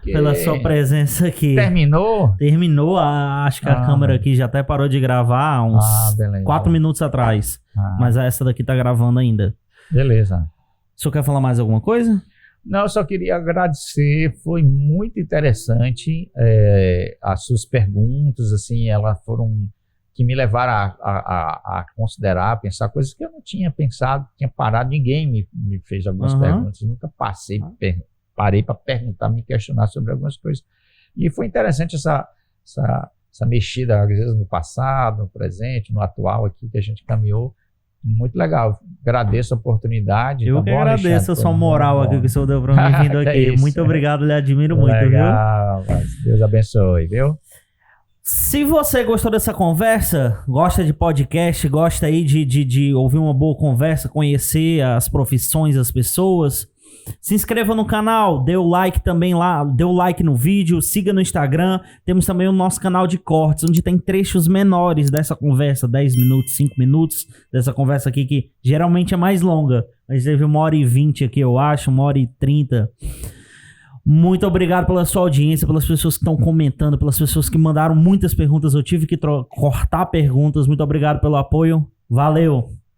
Pela sua presença aqui. Terminou? Terminou. Acho que a câmera aqui já até parou de gravar há uns 4 minutos atrás. Mas essa daqui tá gravando ainda. Beleza. O senhor quer falar mais alguma coisa? Não, eu só queria agradecer. Foi muito interessante. As suas perguntas, assim, elas foram... que me levaram a considerar, a pensar coisas que eu não tinha pensado, tinha parado. Ninguém me fez algumas perguntas. Eu nunca parei para perguntar, me questionar sobre algumas coisas. E foi interessante essa mexida, às vezes no passado, no presente, no atual aqui, que a gente caminhou. Muito legal. Agradeço a oportunidade. Eu tá que bom, agradeço Alexandre? a sua moral aqui que o senhor deu pra mim vindo aqui. Isso. Muito obrigado, lhe admiro muito, legal, viu? Deus abençoe, viu? Se você gostou dessa conversa, gosta de podcast, gosta aí de ouvir uma boa conversa, conhecer as profissões das pessoas, se inscreva no canal, dê o like também lá, dê o like no vídeo, siga no Instagram. Temos também o nosso canal de cortes, onde tem trechos menores dessa conversa, 10 minutos, 5 minutos, dessa conversa aqui que geralmente é mais longa. Mas teve 1h20 aqui, eu acho, 1h30. Muito obrigado pela sua audiência, pelas pessoas que estão comentando, pelas pessoas que mandaram muitas perguntas. Eu tive que cortar perguntas. Muito obrigado pelo apoio. Valeu!